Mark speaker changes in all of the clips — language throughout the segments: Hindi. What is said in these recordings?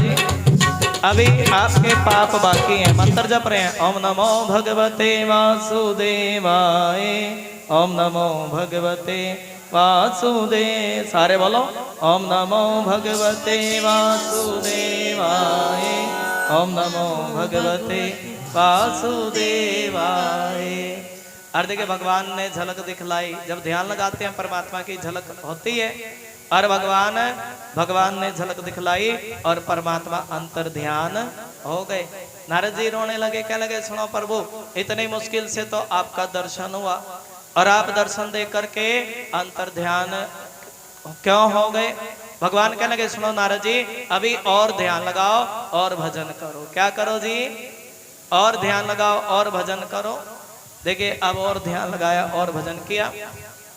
Speaker 1: जी अभी आपके पाप बाकी हैं, मंत्र जप रहे हैं। ओम नमो भगवते वासुदेवाय, ओम नमो भगवते वासुदेव, सारे बोलो ओम नमो भगवते वासुदेवाय, ओम नमो भगवते वासुदेवाय। और देखिए भगवान ने झलक दिखलाई, जब ध्यान लगाते हैं परमात्मा की झलक होती है। और भगवान ने झलक दिखलाई और परमात्मा अंतर ध्यान हो गए। नारद जी रोने लगे, क्या लगे, सुनो प्रभु इतनी मुश्किल से तो आपका दर्शन हुआ और आप दर्शन दे करके अंतर ध्यान क्यों हो गए। भगवान कहने लगे, सुनो नारद जी अभी और ध्यान लगाओ और भजन करो। क्या करो जी, और ध्यान लगाओ और भजन करो। देखिए अब और ध्यान लगाया और भजन किया।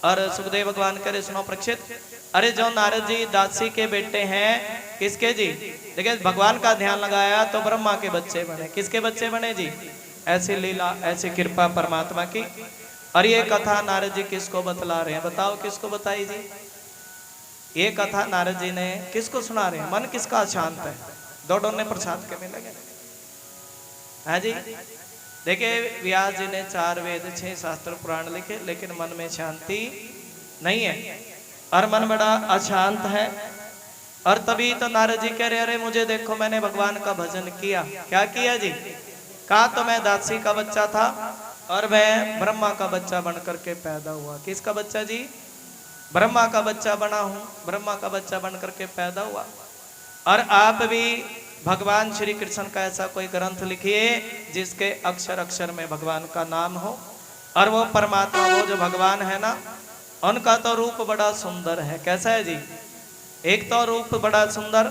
Speaker 1: और सुखदेव भगवान करे, सुनो परीक्षित, अरे जो नारद जी दासी के बेटे हैं, किसके जी, देखिए भगवान का ध्यान लगाया तो ब्रह्मा के बच्चे बने। किसके बच्चे बने जी, ऐसी लीला ऐसी कृपा परमात्मा की। और ये कथा नारद जी किसको बतला रहे हैं, बताओ किसको बताई जी। ये कथा नारद जी ने किसको सुना रहे हैं, मन किसका शांत है, दो डोने प्रसाद के मिल लगे। हाँ जी, देखिए व्यास जी ने 4 वेद 6 शास्त्र पुराण लिखे, लेकिन मन में शांति नहीं है और मन बड़ा अशांत है। और तभी तो नारद जी कह रहे, अरे मुझे देखो मैंने भगवान का भजन किया। क्या किया जी, कहा तो मैं दासी का बच्चा था और मैं ब्रह्मा का बच्चा बन करके पैदा हुआ। किसका बच्चा जी, ब्रह्मा का बच्चा बना हूं, ब्रह्मा का बच्चा बन करके पैदा हुआ। और आप भी भगवान श्री कृष्ण का ऐसा कोई ग्रंथ लिखिए जिसके अक्षर अक्षर में भगवान का नाम हो। और वो परमात्मा, वो जो भगवान है ना, उनका तो रूप बड़ा सुंदर है। कैसा है जी, एक तो रूप बड़ा सुंदर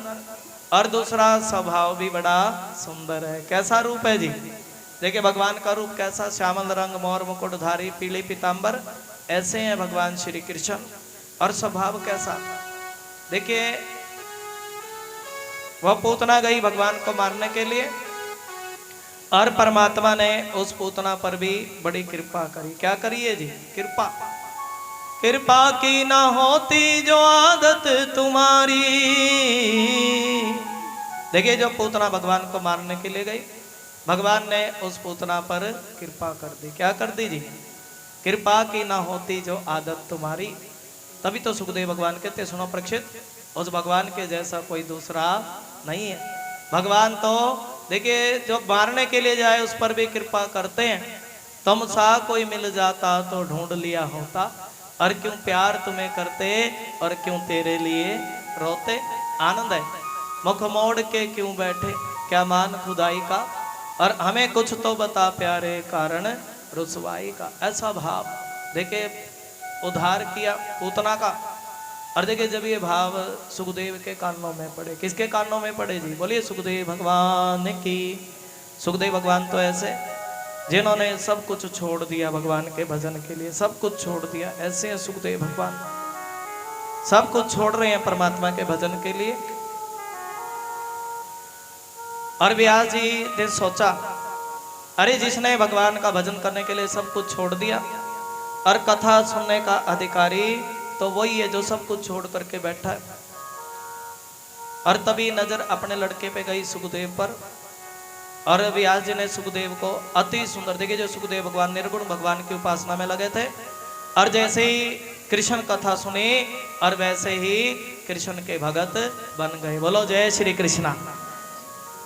Speaker 1: और दूसरा स्वभाव भी बड़ा सुंदर है। कैसा रूप है जी, देखिए भगवान का रूप कैसा, श्यामल रंग मोर मुकुटधारी पीली पीतांबर, ऐसे हैं भगवान श्री कृष्ण। और स्वभाव कैसा, देखिए वह पूतना गई भगवान को मारने के लिए और परमात्मा ने उस पूतना पर भी बड़ी कृपा करी। क्या करी है जी, कृपा, कृपा की ना होती जो आदत तुम्हारी। देखिए जो पूतना भगवान को मारने के लिए गई, भगवान ने उस पूतना पर कृपा कर दी। क्या कर दी जी, कृपा की ना होती जो आदत तुम्हारी। तभी तो सुखदेव भगवान कहते, सुनो परीक्षित उस भगवान के जैसा कोई दूसरा नहीं है। भगवान तो देखिए जो मारने के लिए जाए उस पर भी कृपा करते हैं। तुम सा कोई मिल जाता तो ढूंढ लिया होता, और क्यों प्यार तुम्हें करते और क्यों तेरे लिए रोते। आनंद है, मुख मोड़ के क्यों बैठे, क्या मान खुदाई का, और हमें कुछ तो बता प्यारे कारण रुसवाई का। ऐसा भाव देखिए उद्धार किया पूतना का। और देखिए जब ये भाव सुखदेव के कानों में पड़े, किसके कानों में पड़े जी, बोलिए सुखदेव भगवान की। सुखदेव भगवान तो ऐसे जिन्होंने सब कुछ छोड़ दिया भगवान के भजन के लिए, सब कुछ छोड़ दिया, ऐसे हैं सुखदेव भगवान, सब कुछ छोड़ रहे हैं परमात्मा के भजन के लिए। और व्यास जी ने सोचा, अरे जिसने भगवान का भजन करने के लिए सब कुछ छोड़ दिया और कथा सुनने का अधिकारी तो वही है जो सब कुछ छोड़ करके बैठा है। और तभी नजर अपने लड़के पे गई सुखदेव पर, और व्यास जी ने सुखदेव को अति सुंदर, देखिए जो सुखदेव भगवान निर्गुण भगवान की उपासना में लगे थे, और जैसे ही कृष्ण कथा सुनी और वैसे ही कृष्ण के भगत बन गए। बोलो जय श्री कृष्णा,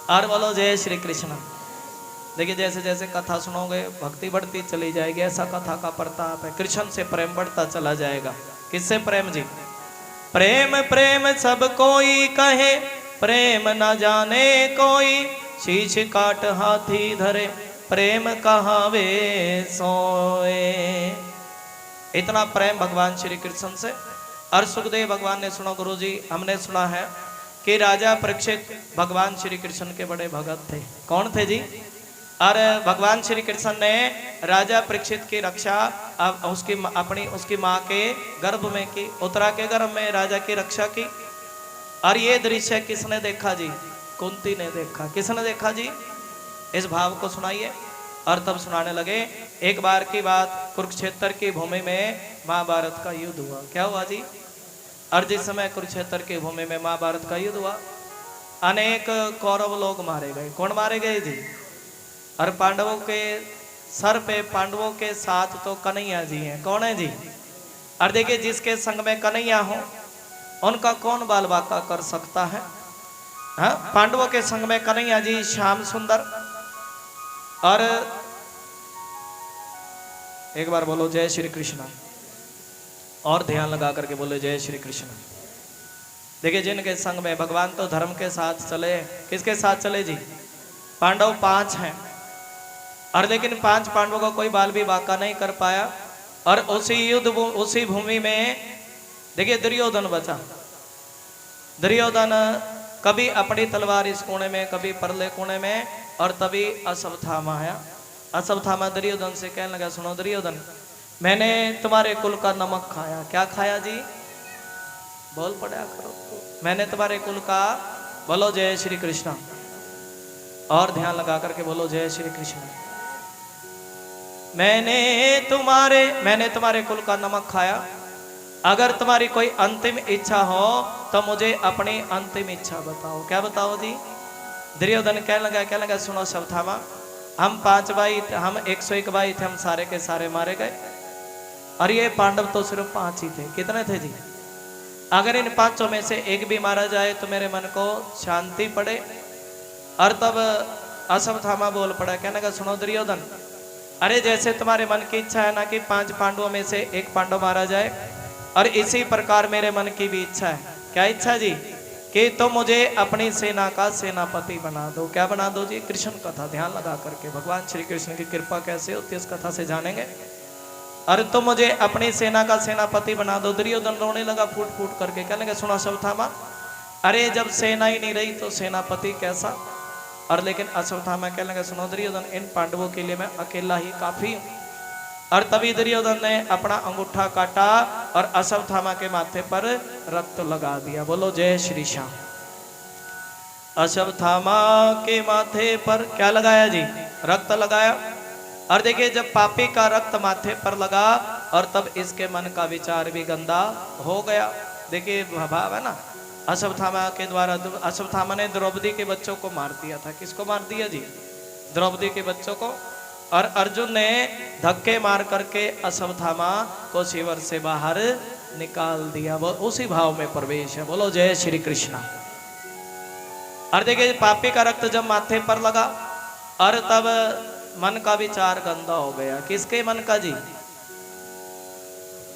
Speaker 1: और बोलो जय श्री कृष्ण। देखिए जैसे जैसे कथा सुनोगे भक्ति बढ़ती चली जाएगी, ऐसा कथा का प्रताप है। कृष्ण से प्रेम बढ़ता चला जाएगा। किससे प्रेम जी, प्रेम प्रेम सब कोई कहे, प्रेम न जाने कोई, शीश काट हाथी धरे, प्रेम कहावे सोए। इतना प्रेम भगवान श्री कृष्ण से। और सुखदेव भगवान ने, सुनो गुरु जी, हमने सुना है कि राजा परीक्षित भगवान श्री कृष्ण के बड़े भगत थे। कौन थे जी, और भगवान श्री कृष्ण ने राजा परीक्षित की रक्षा उसकी माँ के गर्भ में की, उत्तरा के गर्भ में राजा की रक्षा की। और ये दृश्य किसने देखा जी, कुंती ने देखा। किसने देखा जी, इस भाव को सुनाइए। और तब सुनाने लगे, एक बार की बात, कुरुक्षेत्र की भूमि में महाभारत का युद्ध हुआ। क्या हुआ जी, और जिस समय कुरुक्षेत्र की भूमि में महाभारत का युद्ध हुआ अनेक कौरव लोग मारे गए। कौन मारे गए जी? और पांडवों के सर पे, पांडवों के साथ तो कन्हैया जी हैं। कौन है जी? और देखिए जिसके संग में कन्हैया हो उनका कौन बाल बाका कर सकता है? हाँ, पांडवों के संग में कन्हैया जी, श्याम सुंदर। और एक बार बोलो जय श्री कृष्ण, और ध्यान लगा करके बोले जय श्री कृष्ण। देखिए जिनके संग में भगवान तो धर्म के साथ चले। किसके साथ चले जी? पांडव 5 हैं, और लेकिन 5 पांडवों का कोई बाल भी बाका नहीं कर पाया। और उसी युद्ध, उसी भूमि में देखिए दुर्योधन बचा। दुर्योधन कभी अपनी तलवार इस कोने में, कभी परले कोने में, और तभी अश्वत्थामा आया। अश्वत्थामा दुर्योधन से कहने लगा, सुनो दुर्योधन, मैंने तुम्हारे कुल का नमक खाया। क्या खाया जी? बोल पड़ा करो। मैंने तुम्हारे कुल का, बोलो जय श्री कृष्ण, और ध्यान लगा करके बोलो जय श्री कृष्ण। मैंने तुम्हारे कुल का नमक खाया। अगर तुम्हारी कोई अंतिम इच्छा हो तो मुझे अपनी अंतिम इच्छा बताओ। क्या बताओ जी? दुर्योधन कहने लगा सुनो अश्वत्थामा, हम 5 भाई, हम 101 भाई थे, हम सारे के सारे मारे गए। और ये पांडव तो सिर्फ 5 ही थे। कितने थे जी? अगर इन 5 में से एक भी मारा जाए तो मेरे मन को शांति पड़े। और तब अश्वत्थामा बोल पड़ा, कहने लगा सुनो दुर्योधन, अरे जैसे तुम्हारे मन की इच्छा है ना कि 5 पांडवों में से एक पांडव मारा जाए, और इसी प्रकार मेरे मन की भी इच्छा है। क्या इच्छा जी? कि तुम मुझे अपनी सेना का सेनापति बना दो। क्या बना दो जी? कृष्ण कथा ध्यान लगा करके भगवान श्री कृष्ण की कृपा कैसे होती है इस कथा से जानेंगे। और तुम मुझे अपनी सेना का सेनापति बना दो। दुर्योधन रोने लगा फूट फूट करके, कहने लगा सुनो अश्वत्थामा, अरे जब सेना ही नहीं रही तो सेनापति कैसा? और लेकिन अश्वत्थामा कहने लगा सुनो दुर्योधन, इन पांडवों के लिए मैं अकेला ही काफी हूं। और तभी दुर्योधन ने अपना अंगूठा काटा और अश्वत्थामा के माथे पर रक्त लगा दिया। बोलो जय श्री श्याम। अश्वत्थामा के माथे पर क्या लगाया जी? रक्त लगाया। और देखिए जब पापी का रक्त माथे पर लगा, और तब इसके मन का विचार भी गंदा हो गया। देखिए भाव है ना, अश्वत्थामा के द्वारा, अश्वत्थामा ने द्रौपदी के बच्चों को मार दिया था। किसको मार दिया जी? द्रौपदी के बच्चों को। और अर्जुन ने धक्के मार करके अश्वत्थामा को शिविर से बाहर निकाल दिया। वो उसी भाव में प्रवेश है। बोलो जय श्री कृष्ण। और देखिए पापी का रक्त जब माथे पर लगा, और तब मन का विचार गंदा हो गया। किसके मन का जी?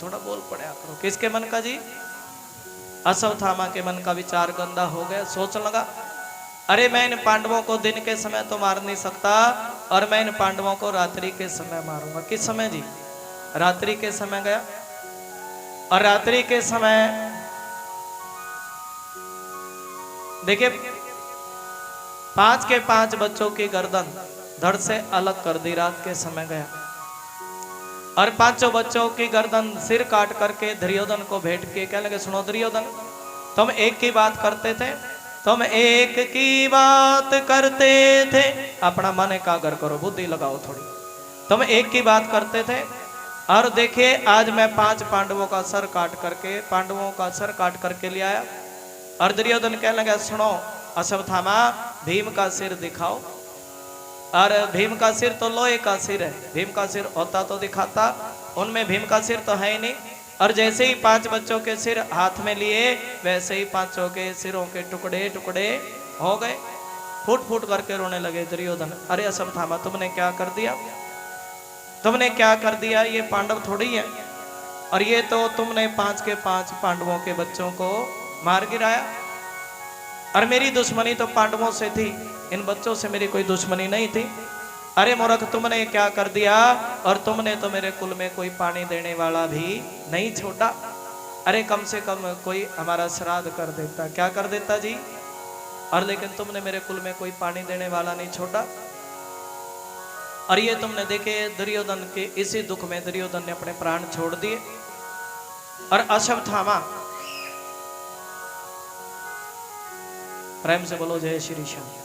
Speaker 1: थोड़ा बोल पड़ा करो। किसके मन का जी? अश्वत्थामा के मन का विचार गंदा हो गया। सोचने लगा, अरे मैं इन पांडवों को दिन के समय तो मार नहीं सकता, और मैं इन पांडवों को रात्रि के समय मारूंगा। किस समय जी? रात्रि के समय गया, और रात्रि के समय देखिए 5 के 5 बच्चों की गर्दन धड़ से अलग कर दी। रात के समय गया, और 5 बच्चों की गर्दन सिर काट करके दुर्योधन को भेंट के कहने लगे सुनो दुर्योधन, तुम एक की बात करते थे, तुम एक की बात करते थे। अपना मन एकाग्र करो, बुद्धि लगाओ थोड़ी। तुम एक की बात करते थे, और देखिए आज मैं 5 पांडवों का सर काट करके ले आया। और दुर्योधन कहने लगा सुनो अश्वत्थामा, भीम का सिर दिखाओ। और भीम का सिर तो लोहे का सिर है, भीम का सिर होता तो दिखाता, उनमें भीम का सिर तो है ही नहीं। और जैसे ही 5 बच्चों के सिर हाथ में लिए, वैसे ही 5 के सिरों के टुकड़े टुकड़े हो गए। फूट फूट करके रोने लगे दुर्योधन। अरे अश्वत्थामा तुमने क्या कर दिया? तुमने क्या कर दिया? ये पांडव थोड़ी है, और ये तो तुमने 5 के 5 पांडवों के बच्चों को मार गिराया। और मेरी दुश्मनी तो पांडवों से थी, इन बच्चों से मेरी कोई दुश्मनी नहीं थी। अरे मूर्ख तुमने क्या कर दिया? और तुमने तो मेरे कुल में कोई पानी देने वाला भी नहीं छोड़ा। अरे कम से कम कोई हमारा श्राद्ध कर देता। क्या कर देता जी? और लेकिन तुमने मेरे कुल में कोई पानी देने वाला नहीं छोड़ा। और ये तुमने देखे दुर्योधन के इसी दुख में दुर्योधन ने अपने प्राण छोड़ दिए। और अश्वत्थामा, प्रेम से बोलो जय श्री श्याम।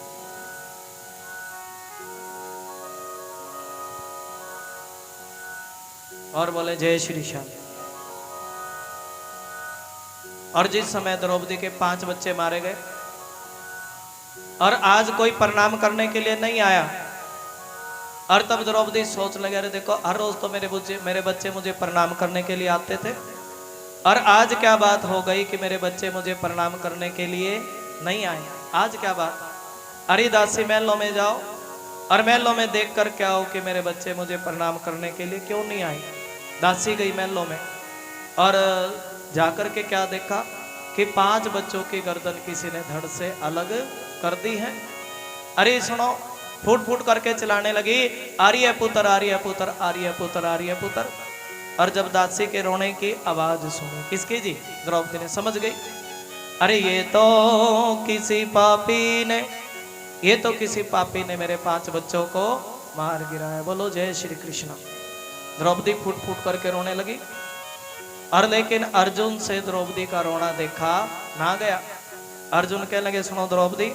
Speaker 1: और बोले जय श्री श्याम। और जिस समय द्रौपदी के 5 बच्चे मारे गए, और आज कोई प्रणाम करने के लिए नहीं आया। और तब द्रौपदी सोच लगे, अरे देखो हर रोज तो मेरे बच्चे मुझे प्रणाम करने के लिए आते थे, और आज क्या बात हो गई कि मेरे बच्चे मुझे प्रणाम करने के लिए नहीं आए। आज क्या बात? अरे दासी महलों में जाओ और महलों में देख कर क्या हो कि मेरे बच्चे मुझे प्रणाम करने के लिए क्यों नहीं आए। दासी गई महलों में और जाकर के क्या देखा कि 5 बच्चों की गर्दन किसी ने धड़ से अलग कर दी है। अरे सुनो, फूट फूट करके चिल्लाने लगी, आर्य पुत्र आर्य पुत्र आर्य पुत्र आर्य पुत्र। और जब दासी के रोने की आवाज सुनी, किसकी जी? द्रौपदी ने समझ गई, अरे ये तो किसी पापी ने मेरे 5 बच्चों को मार गिराया। बोलो जय श्री कृष्ण। द्रौपदी फूट फूट करके रोने लगी। और लेकिन अर्जुन से द्रौपदी का रोना देखा ना गया। अर्जुन कहने लगे, सुनो द्रौपदी,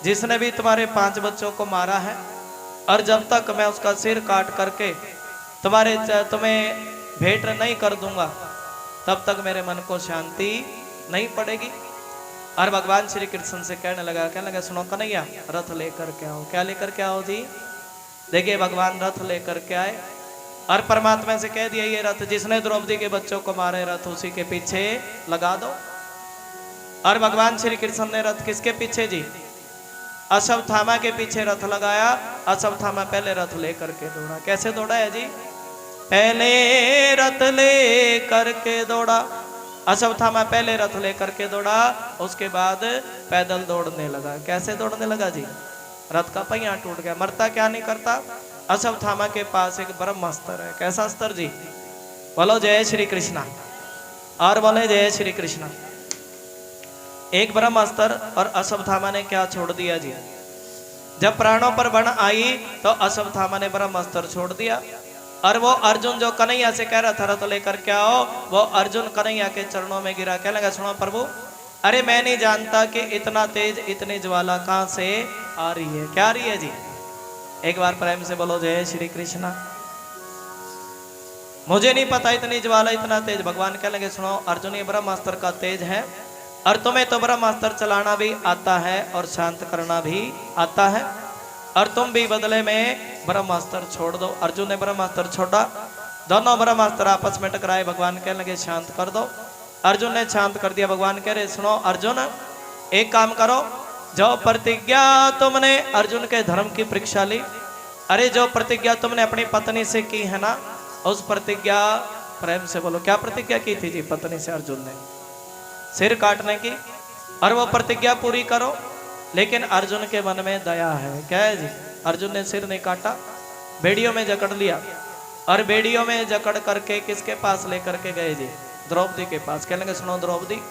Speaker 1: जिसने भी तुम्हारे 5 बच्चों को मारा है, और जब तक मैं उसका सिर काट करके तुम्हें भेंट नहीं कर दूंगा, तब तक मेरे मन को शांति नहीं पड़ेगी। और भगवान श्री कृष्ण से कहने लगा, सुनो कन्हैया, रथ लेकर के आओ। क्या लेकर के आओ जी? देखिए भगवान रथ लेकर के आए और परमात्मा से कह दिया, ये रथ जिसने द्रौपदी के बच्चों को मारे, रथ उसी के पीछे लगा दो। और भगवान श्री कृष्ण ने रथ किसके पीछे जी? अश्वत्थामा के पीछे रथ लगाया। अश्वत्थामा पहले रथ लेकर के दौड़ा। कैसे दौड़ा है जी? पहले रथ ले करके दौड़ा। अश्वत्थामा पहले रथ लेकर के दौड़ा, उसके बाद पैदल दौड़ने लगा। कैसे दौड़ने लगा जी? रथ का पहिया टूट गया। मरता क्या नहीं करता। अश्वत्थामा के पास एक ब्रह्मास्त्र है। कैसा अस्त्र जी? बोलो जय श्री कृष्णा। और बोले जय श्री कृष्णा। एक ब्रह्मास्त्र। और अश्वत्थामा ने क्या छोड़ दिया जी? जब प्राणों पर बण आई तो अश्वत्थामा ने ब्रह्मास्त्र छोड़ दिया। और वो अर्जुन जो कन्हैया से कह रहा था रथ लेकर क्या हो, वो अर्जुन कन्हैया के चरणों में गिरा। क्या लगा, सुनो प्रभु, अरे मैं नहीं जानता कि इतना तेज इतनी ज्वाला कहां से आ रही है। क्या आ रही है जी? एक बार प्रेम से बोलो जय श्री कृष्णा। मुझे नहीं पता इतनी ज्वाला इतना तेज। भगवान क्या लगे, सुनो अर्जुन, ये ब्रह्मास्त्र का तेज है, और तुम्हें तो ब्रह्मास्त्र चलाना भी आता है और शांत करना भी आता है, और तुम भी बदले में ब्रह्मास्त्र छोड़ दो। अर्जुन ने ब्रह्मास्त्र छोड़ा। दोनों ब्रह्मास्त्र आपस में टकराए। भगवान कहने लगे शांत कर दो। अर्जुन ने शांत कर दिया। भगवान कह रहे, सुनो अर्जुन, एक काम करो, जो प्रतिज्ञा तुमने अर्जुन के धर्म की परीक्षा ली, अरे जो प्रतिज्ञा तुमने अपनी पत्नी से की है ना, उस प्रतिज्ञा, प्रेम से बोलो, क्या प्रतिज्ञा की थी जी पत्नी से अर्जुन ने? सिर काटने की। और वो प्रतिज्ञा पूरी करो। लेकिन अर्जुन के मन में दया है। क्या है जी? अर्जुन ने सिर नहीं काटा, बेड़ियों में जकड़ लिया। और बेड़ियों में जकड़ करके किसके पास लेकर के गए जी? द्रौपदी के पास। कहने लगे, सुनो द्रौपदी,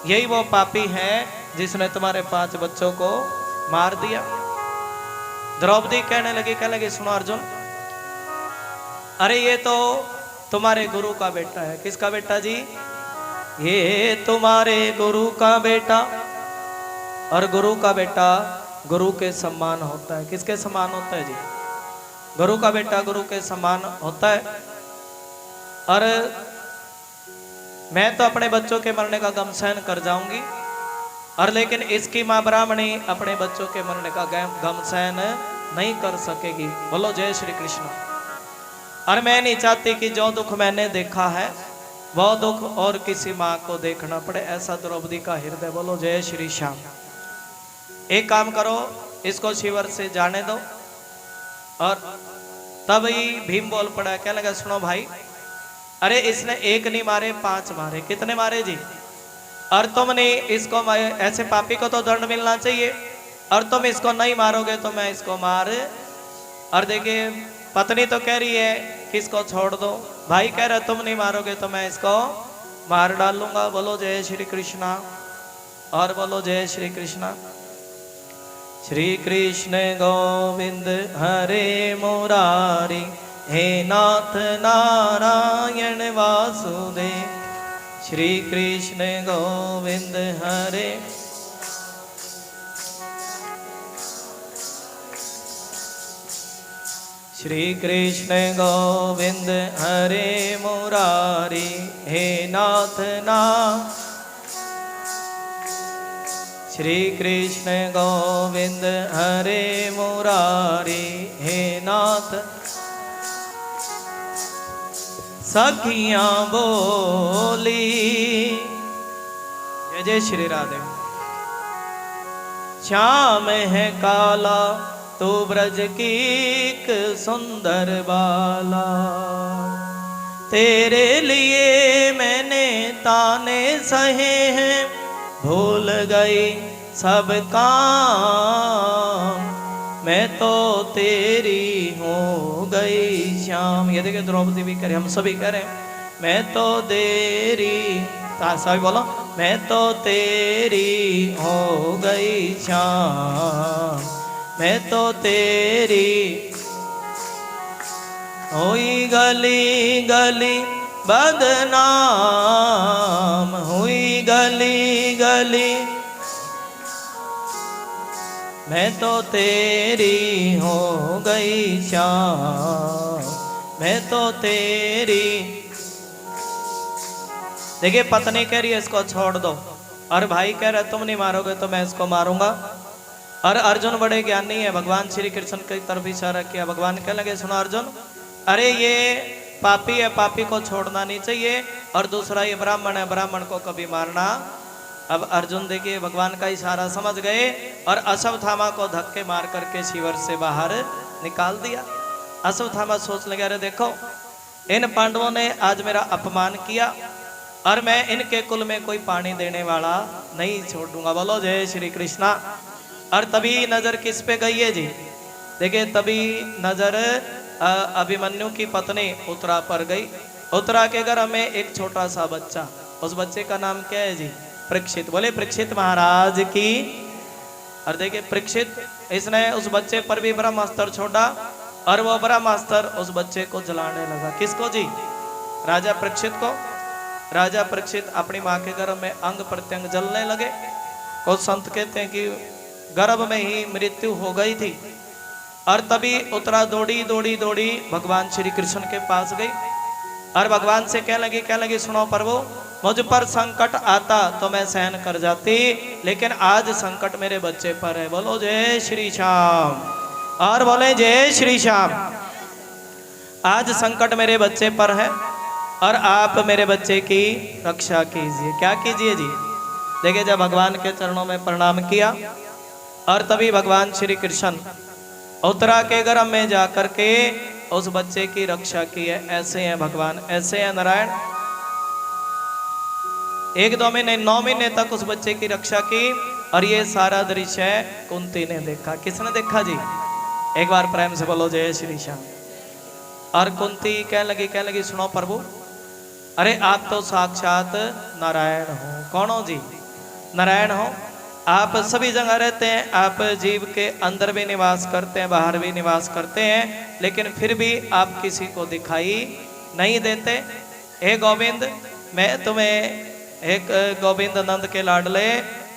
Speaker 1: यही वो पापी है जिसने तुम्हारे 5 बच्चों को मार दिया। द्रौपदी कहने लगी, सुनो अर्जुन, अरे ये तो तुम्हारे गुरु का बेटा है। किसका बेटा जी? ये तुम्हारे गुरु का बेटा। और गुरु का बेटा गुरु के समान होता है। किसके समान होता है जी? गुरु का बेटा गुरु के समान होता है। और मैं तो अपने बच्चों के मरने का गम सहन कर जाऊंगी, और लेकिन इसकी मां ब्राह्मणी अपने बच्चों के मरने का गम सहन नहीं कर सकेगी। बोलो जय श्री कृष्ण। और मैं नहीं चाहती कि जो दुख मैंने देखा है वो दुख और किसी माँ को देखना पड़े। ऐसा द्रौपदी का हृदय। बोलो जय श्री श्याम। एक काम करो, इसको शिविर से जाने दो। और तब ही भीम बोल पड़ा। क्या लगा, सुनो भाई, अरे इसने एक नहीं मारे 5 मारे। कितने मारे जी? और तुमने इसको, ऐसे पापी को तो दंड मिलना चाहिए, और तुम इसको नहीं मारोगे तो मैं इसको मार। और देखिए पत्नी तो कह रही है कि इसको छोड़ दो, भाई कह रहा तुम नहीं मारोगे तो मैं इसको मार डालूंगा। बोलो जय श्री कृष्णा। और बोलो जय श्री कृष्णा। श्री कृष्ण गोविंद हरे मुरारी, हे नाथ नारायण वासुदेव। श्री कृष्ण गोविंद हरे। श्री कृष्ण गोविंद हरे मुरारी, हे नाथ ना। श्री कृष्ण गोविंद हरे मुरारी, हे नाथ सखियां बोली। जय जय श्री राधे। श्याम है काला तू ब्रज की एक सुंदर बाला, तेरे लिए मैंने ताने सहे हैं, भूल गई सब काम, मैं तो तेरी हो गई श्याम। ये देखिए द्रौपदी भी करे, हम सभी करें, मैं तो तेरी, सभी बोलो, मैं तो तेरी हो गई श्याम, मैं तो तेरी हुई गली गली बदनाम, हुई गली गली मैं तो तेरी हो गई श्याम, मैं तो तेरी। देखिए पत्नी कह रही है इसको छोड़ दो, और भाई कह रहा है तुम नहीं मारोगे तो मैं इसको मारूंगा। और अर्जुन बड़े ज्ञानी है, भगवान श्री कृष्ण की तरफ इशारा किया। भगवान कहने लगे सुनो अर्जुन, अरे ये पापी है, पापी को छोड़ना नहीं चाहिए, और दूसरा ये ब्राह्मण है, ब्राह्मण को कभी मारना। अब अर्जुन देखिए भगवान का इशारा समझ गए और अश्वत्थामा को धक्के मार करके शिविर से बाहर निकाल दिया। अश्वत्थामा सोच लगे अरे देखो इन पांडवों ने आज मेरा अपमान किया और मैं इनके कुल में कोई पानी देने वाला नहीं छोड़ दूंगा। बोलो जय श्री कृष्णा। और तभी नजर किस पे गई है जी? देखिए तभी नजर अभिमन्यु की पत्नी उत्तरा पर गई। उत्तरा के घर में एक छोटा सा बच्चा, उस बच्चे का नाम क्या है जी? परीक्षित। बोले परीक्षित महाराज की। और देखिए परीक्षित, इसने उस बच्चे पर भी ब्रह्मास्त्र छोड़ा और वो ब्रह्मास्त्र उस बच्चे को जलाने लगा। किसको जी? राजा परीक्षित को। राजा परीक्षित अपनी माँ के गर्भ में अंग प्रत्यंग जलने लगे। कुछ संत कहते हैं कि गर्भ में ही मृत्यु हो गई थी। और तभी उत्तरा दौड़ी दौड़ी दौड़ी भगवान श्री कृष्ण के पास गई और भगवान से कहने लगी सुनो प्रभु, मुझ पर संकट आता तो मैं सहन कर जाती, लेकिन आज संकट मेरे बच्चे पर है। बोलो जय श्री श्याम। और बोले जय श्री श्याम। आज संकट मेरे बच्चे पर है और आप मेरे बच्चे की रक्षा कीजिए। क्या कीजिए जी? देखिए जब भगवान के चरणों में प्रणाम किया और तभी भगवान श्री कृष्ण उत्तरा के गर्भ में जाकर के उस बच्चे की रक्षा की है। ऐसे हैं भगवान, ऐसे हैं नारायण। 1-2 महीने 9 महीने तक उस बच्चे की रक्षा की और ये सारा दृश्य कुंती ने देखा। किसने देखा जी? एक बार प्रेम से बोलो जय श्री श्याम। और कुंती कहने लगी सुनो प्रभु, अरे आप तो साक्षात नारायण हो। कौन हो जी? नारायण हो। आप सभी जगह रहते हैं, आप जीव के अंदर भी निवास करते हैं, बाहर भी निवास करते हैं, लेकिन फिर भी आप किसी को दिखाई नहीं देते। हे गोविंद, मैं तुम्हें एक गोविंद नंद के लाडले,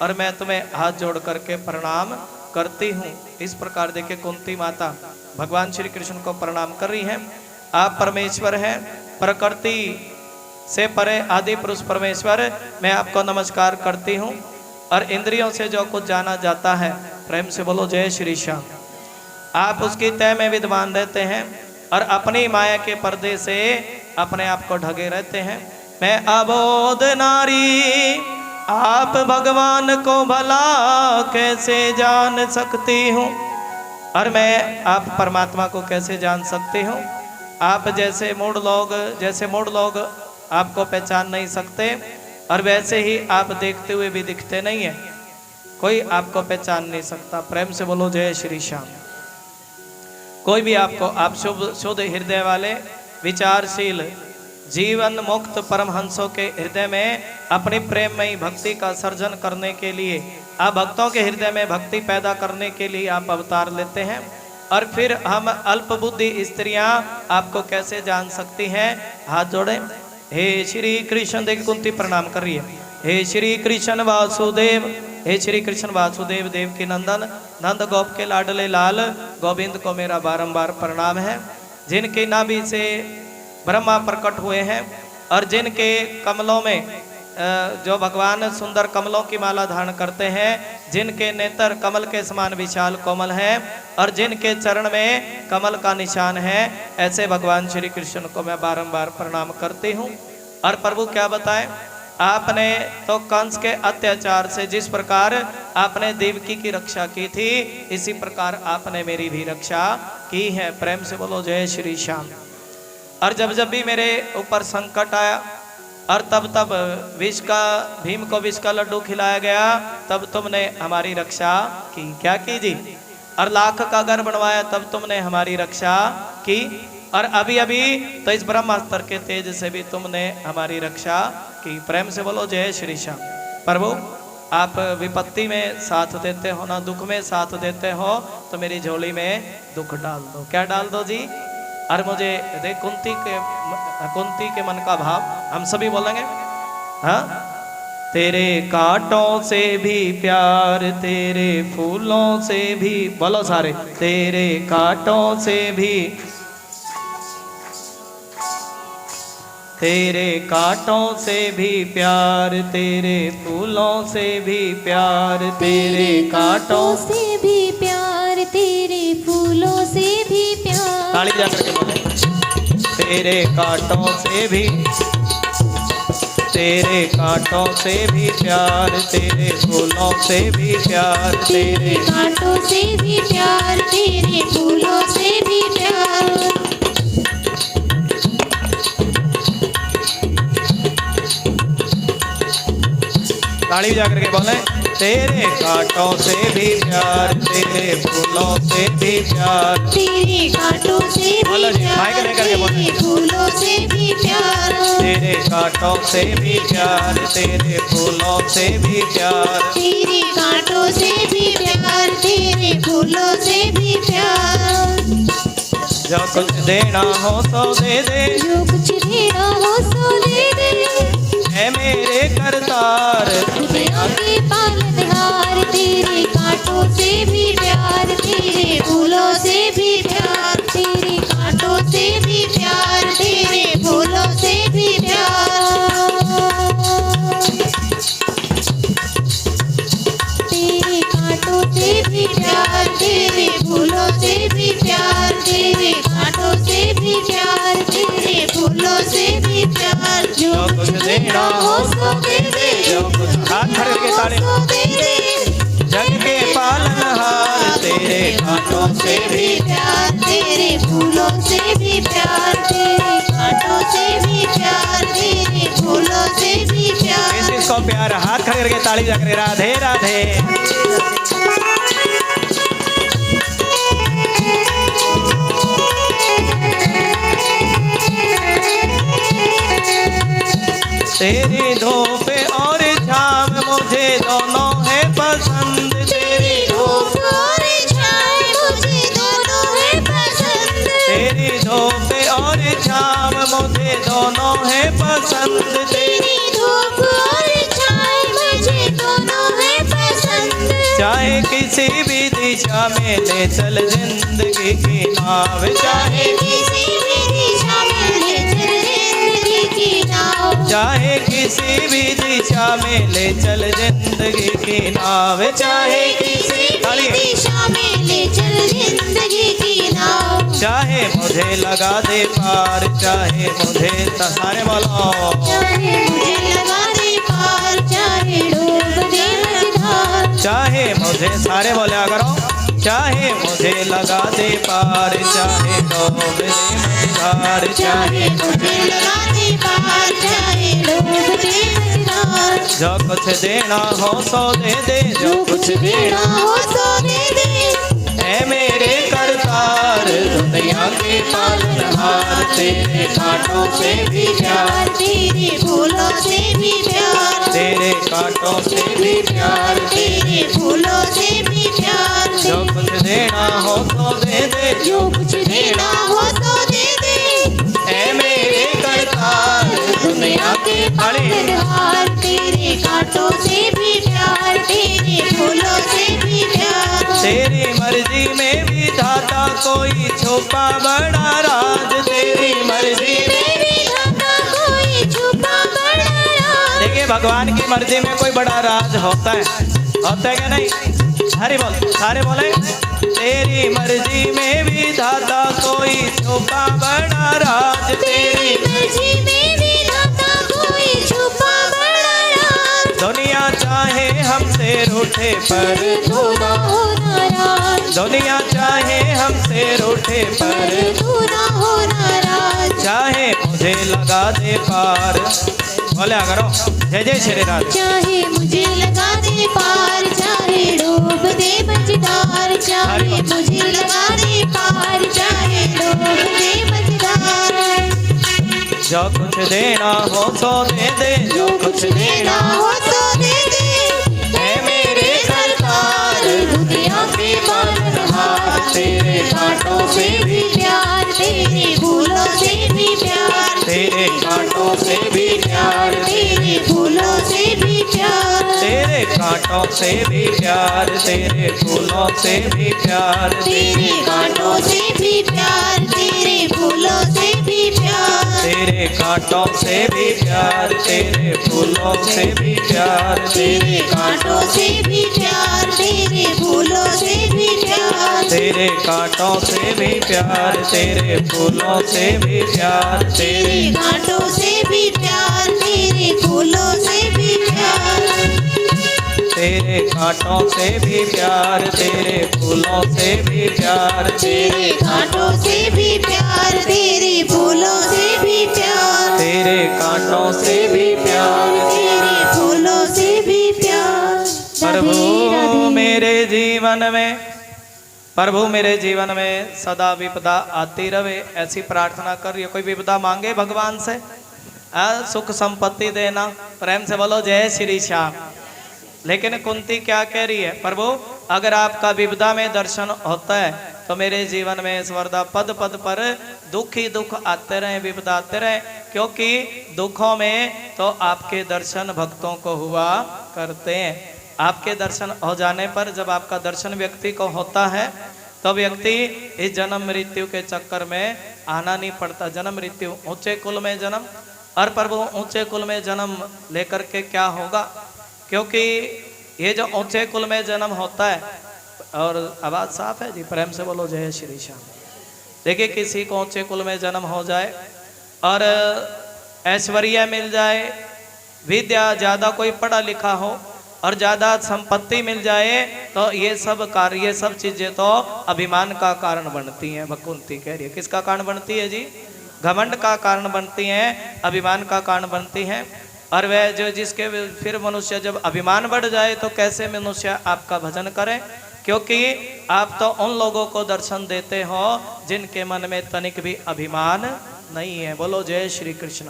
Speaker 1: और मैं तुम्हें हाथ जोड़ करके प्रणाम करती हूँ। इस प्रकार देखिए कुंती माता भगवान श्री कृष्ण को प्रणाम कर रही हैं। आप परमेश्वर हैं, प्रकृति से परे आदि पुरुष परमेश्वर, मैं आपको नमस्कार करती हूँ। और इंद्रियों से जो कुछ जाना जाता है, प्रेम से बोलो जय श्री श्याम, आप उसकी तय में विद्वान रहते हैं और अपनी माया के पर्दे से अपने आप को ढके रहते हैं। मैं अबोध नारी, आप भगवान को भला कैसे जान सकती हूँ, और मैं आप परमात्मा को कैसे जान सकती हूँ? आप जैसे मूढ़ लोग आपको पहचान नहीं सकते, और वैसे ही आप देखते हुए भी दिखते नहीं है, कोई आपको पहचान नहीं सकता। प्रेम से बोलो जय श्री श्याम। कोई भी आपको, आप शुद्ध हृदय वाले विचारशील जीवन मुक्त परमहंसों के हृदय में अपनी प्रेममयी भक्ति का सर्जन करने के लिए, आप भक्तों के हृदय में भक्ति पैदा करने के लिए आप अवतार लेते हैं। और फिर हम अल्प बुद्धि स्त्रियां आपको कैसे जान सकती हैं? हाथ जोड़े। हे श्री कृष्ण, देखिए कुंती प्रणाम कर रही है। हे श्री कृष्ण वासुदेव, हे श्री कृष्ण वासुदेव देव की नंदन, नंद गोप के लाडले लाल गोविंद को मेरा बारंबार प्रणाम है, जिनकी नाभि से ब्रह्मा प्रकट हुए हैं और जिनके कमलों में जो भगवान सुंदर कमलों की माला धारण करते हैं, जिनके नेत्र कमल के समान विशाल कोमल है और जिनके चरण में कमल का निशान है, ऐसे भगवान श्री कृष्ण को मैं बारंबार प्रणाम करती हूँ। और प्रभु क्या बताएं, आपने तो कंस के अत्याचार से जिस प्रकार आपने देवकी की रक्षा की थी, इसी प्रकार आपने मेरी भी रक्षा की है। प्रेम से बोलो जय श्री श्याम। और जब जब भी मेरे ऊपर संकट आया और तब विष का, भीम को विष का लड्डू खिलाया गया, तब तुमने हमारी रक्षा की। क्या की जी? और लाख का घर बनवाया, तब तुमने हमारी रक्षा की। और अभी अभी तो इस ब्रह्मास्त्र के तेज से भी तुमने हमारी रक्षा की। प्रेम से बोलो जय श्री श्याम। प्रभु आप विपत्ति में साथ देते हो ना, दुख में साथ देते हो, तो मेरी झोली में दुख डाल दो। क्या डाल दो जी? और मुझे देख कुंती के मन का भाव हम सभी बोलेंगे। हाँ, तेरे कांटों से भी प्यार, तेरे फूलों से भी, बोलो सारे, तेरे कांटों से भी, तेरे कांटों से भी प्यार, तेरे फूलों से भी प्यार, तेरे कांटों
Speaker 2: से भी प्यार, तेरे फूलों से भी प्यार।
Speaker 1: ताली जाकर के बोले, तेरे कांटों से भी, तेरे कांटों से भी प्यार, तेरे फूलों से भी प्यार, तेरे
Speaker 2: कांटों से भी प्यार, तेरे फूलों से भी प्यार।
Speaker 1: ताली जाकर के बोले, तेरे कांटों से भी प्यार, तेरे फूलों से भी प्यार,
Speaker 2: तेरे कांटों से भी प्यार, तेरे फूलों से भी प्यार,
Speaker 1: तेरे कांटों से भी प्यार, तेरे फूलों से भी प्यार,
Speaker 2: तेरे कांटों से भी प्यार, तेरे फूलों से भी प्यार।
Speaker 1: जो कुछ देना हो सो दे दे,
Speaker 2: जो कुछ देना हो सो दे दे,
Speaker 1: ऐ मेरे करतार,
Speaker 2: दुनिया के पालनहार, तेरे कांटों से भी प्यार, तेरे फूलों से भी प्यार, तेरे कांटों से भी प्यार, तेरे फूलों से भी प्यार, तेरे कांटों से भी प्यार, तेरे फूलों से भी प्यार, तेरे कांटों से भी प्यार, तेरे फूलों से भी प्यार।
Speaker 1: जो कुछ देना हो सो दे दे, जो कुछ हाथ खड़े के ताड़े, जग के पालनहार, तेरे कांटों से भी
Speaker 2: प्यार, तेरे फूलों से भी प्यार, तेरे कांटों से भी प्यार, तेरे फूलों से भी प्यार।
Speaker 1: किसी को प्यार, हाथ खड़े करके ताली जाकर राधे राधे। तेरी धूप और छाव मुझे दोनों है पसंद, तेरी धूप
Speaker 2: और छाँव मुझे दोनों है पसंद,
Speaker 1: तेरी धूप और छाव मुझे दोनों है पसंद,
Speaker 2: तेरी धूप और छाँव मुझे दोनों है पसंद।
Speaker 1: चाहे किसी भी दिशा में ले चल जिंदगी की नाव, चाहे
Speaker 2: किसी भी दिशा में ले चल जिंदगी की नाव,
Speaker 1: चाहे किसी भी दिशा में ले चल जिंदगी की नाव, चाहे किसी
Speaker 2: भी दिशा में ले चल जिंदगी की नाव,
Speaker 1: चाहे मुझे लगा दे पार, चाहे मुझे सारे बोलो,
Speaker 2: चाहे मुझे लगा दे पार, चाहे डूब दे मझधार,
Speaker 1: चाहे मुझे सारे बोला करो, चाहे मुझे लगा दे पार, चाहे डूब दे मझधार,
Speaker 2: चाहे मुझे लगा दे पार, चाहे डूब दे मझधार।
Speaker 1: जो कुछ देना हो सो दे दे, जो कुछ देना
Speaker 2: हो सो दे दे,
Speaker 1: ऐ मेरे करतार, दुनिया के पालनहार, तेरे कांटों से भी प्यार,
Speaker 2: तेरे फूलों से भी प्यार,
Speaker 1: तेरे कांटों से भी प्यार,
Speaker 2: तेरे फूलों से भी प्यार।
Speaker 1: जो कुछ देना हो तो दे दे,
Speaker 2: जो कुछ देना हो तो दे दे,
Speaker 1: ऐ मेरे करतार, दुनिया के
Speaker 2: पालनहार, तेरे कांटों से भी प्यार, तेरे फूलों से भी प्यार।
Speaker 1: तेरी मर्जी में विधाता कोई छुपा बड़ा राज, तेरी मर्जी में
Speaker 2: विधाता कोई छुपा बड़ा राज।
Speaker 1: देखिए भगवान की मर्जी में कोई बड़ा राज होता है क्या नहीं? हरि बोल, सारे बोले। तेरी मर्जी में विधाता कोई छुपा बड़ा राज,
Speaker 2: तेरी मर्जी में विधाता कोई छुपा बड़ा राज।
Speaker 1: दुनिया चाहे हमसे रूठे पर
Speaker 2: तू ना हो नाराज,
Speaker 1: दुनिया चाहे हमसे रूठे पर
Speaker 2: तू ना हो नाराज।
Speaker 1: चाहे मुझे लगा दे पार, बोले करो जय जय श्री राधे।
Speaker 2: चाहे मुझे लगा दे पार, चाहे डूब दे मझधार, चाहे मुझे लगा दे पार, चाहे डूब दे मझधार।
Speaker 1: जो कुछ देना हो सो दे दे,
Speaker 2: जो कुछ देना हो तो दे दे,
Speaker 1: है मेरे
Speaker 2: सरकार दुनिया के पालनहार। तेरे कांटों से भी प्यार, तेरे फूलों से भी प्यार,
Speaker 1: तेरे कांटों से भी प्यार,
Speaker 2: तेरे फूलों से भी प्यार,
Speaker 1: तेरे कांटों से भी प्यार, तेरे फूलों से भी प्यार,
Speaker 2: तेरे कांटों से भी प्यार, तेरे फूलों से भी प्यार,
Speaker 1: तेरे कांटों से भी प्यार, तेरे फूलों से भी प्यार,
Speaker 2: तेरे कांटों से भी प्यार, तेरे फूलों से भी प्यार,
Speaker 1: तेरे कांटों से भी प्यार, तेरे फूलों से भी प्यार,
Speaker 2: तेरे कांटों से भी प्यार, तेरे फूलों से भी प्यार,
Speaker 1: तेरे कांटों से भी प्यार, तेरे फूलों से भी प्यार,
Speaker 2: तेरे कांटों से भी प्यार, तेरे फूलों से भी प्यार,
Speaker 1: तेरे कांटों से भी प्यार,
Speaker 2: तेरे फूलों से भी प्यार।
Speaker 1: प्रभु मेरे जीवन में, प्रभु मेरे जीवन में सदा विपदा आती रहे, ऐसी प्रार्थना करिए। कोई विपदा मांगे भगवान से, सुख संपत्ति देना, प्रेम से बोलो जय श्री श्याम। लेकिन कुंती क्या कह रही है? प्रभु अगर आपका विपदा में दर्शन होता है तो मेरे जीवन में इस वरदा पद पद पर दुख ही दुख आते रहे, विपदा आते रहे, क्योंकि दुखों में तो आपके दर्शन भक्तों को हुआ करते हैं। आपके दर्शन हो जाने पर, जब आपका दर्शन व्यक्ति को होता है तो व्यक्ति इस जन्म मृत्यु के चक्कर में आना नहीं पड़ता। जन्म मृत्यु, ऊंचे कुल में जन्म, और प्रभु ऊंचे कुल में जन्म लेकर के क्या होगा? क्योंकि ये जो ऊंचे कुल में जन्म होता है, और आवाज साफ है जी, प्रेम से बोलो जय श्री श्याम। देखिए किसी को ऊंचे कुल में जन्म हो जाए और ऐश्वर्य मिल जाए, विद्या ज़्यादा कोई पढ़ा लिखा हो और ज़्यादा संपत्ति मिल जाए, तो ये सब कार्य, ये सब चीज़ें तो अभिमान का कारण बनती हैं। भकुंती कह रही है किसका कारण बनती है जी? घमंड का कारण बनती हैं, अभिमान का कारण बनती हैं। और वह जो जिसके फिर मनुष्य जब अभिमान बढ़ जाए तो कैसे मनुष्य आपका भजन करे? क्योंकि आप तो उन लोगों को दर्शन देते हो जिनके मन में तनिक भी अभिमान नहीं है। बोलो जय श्री कृष्ण।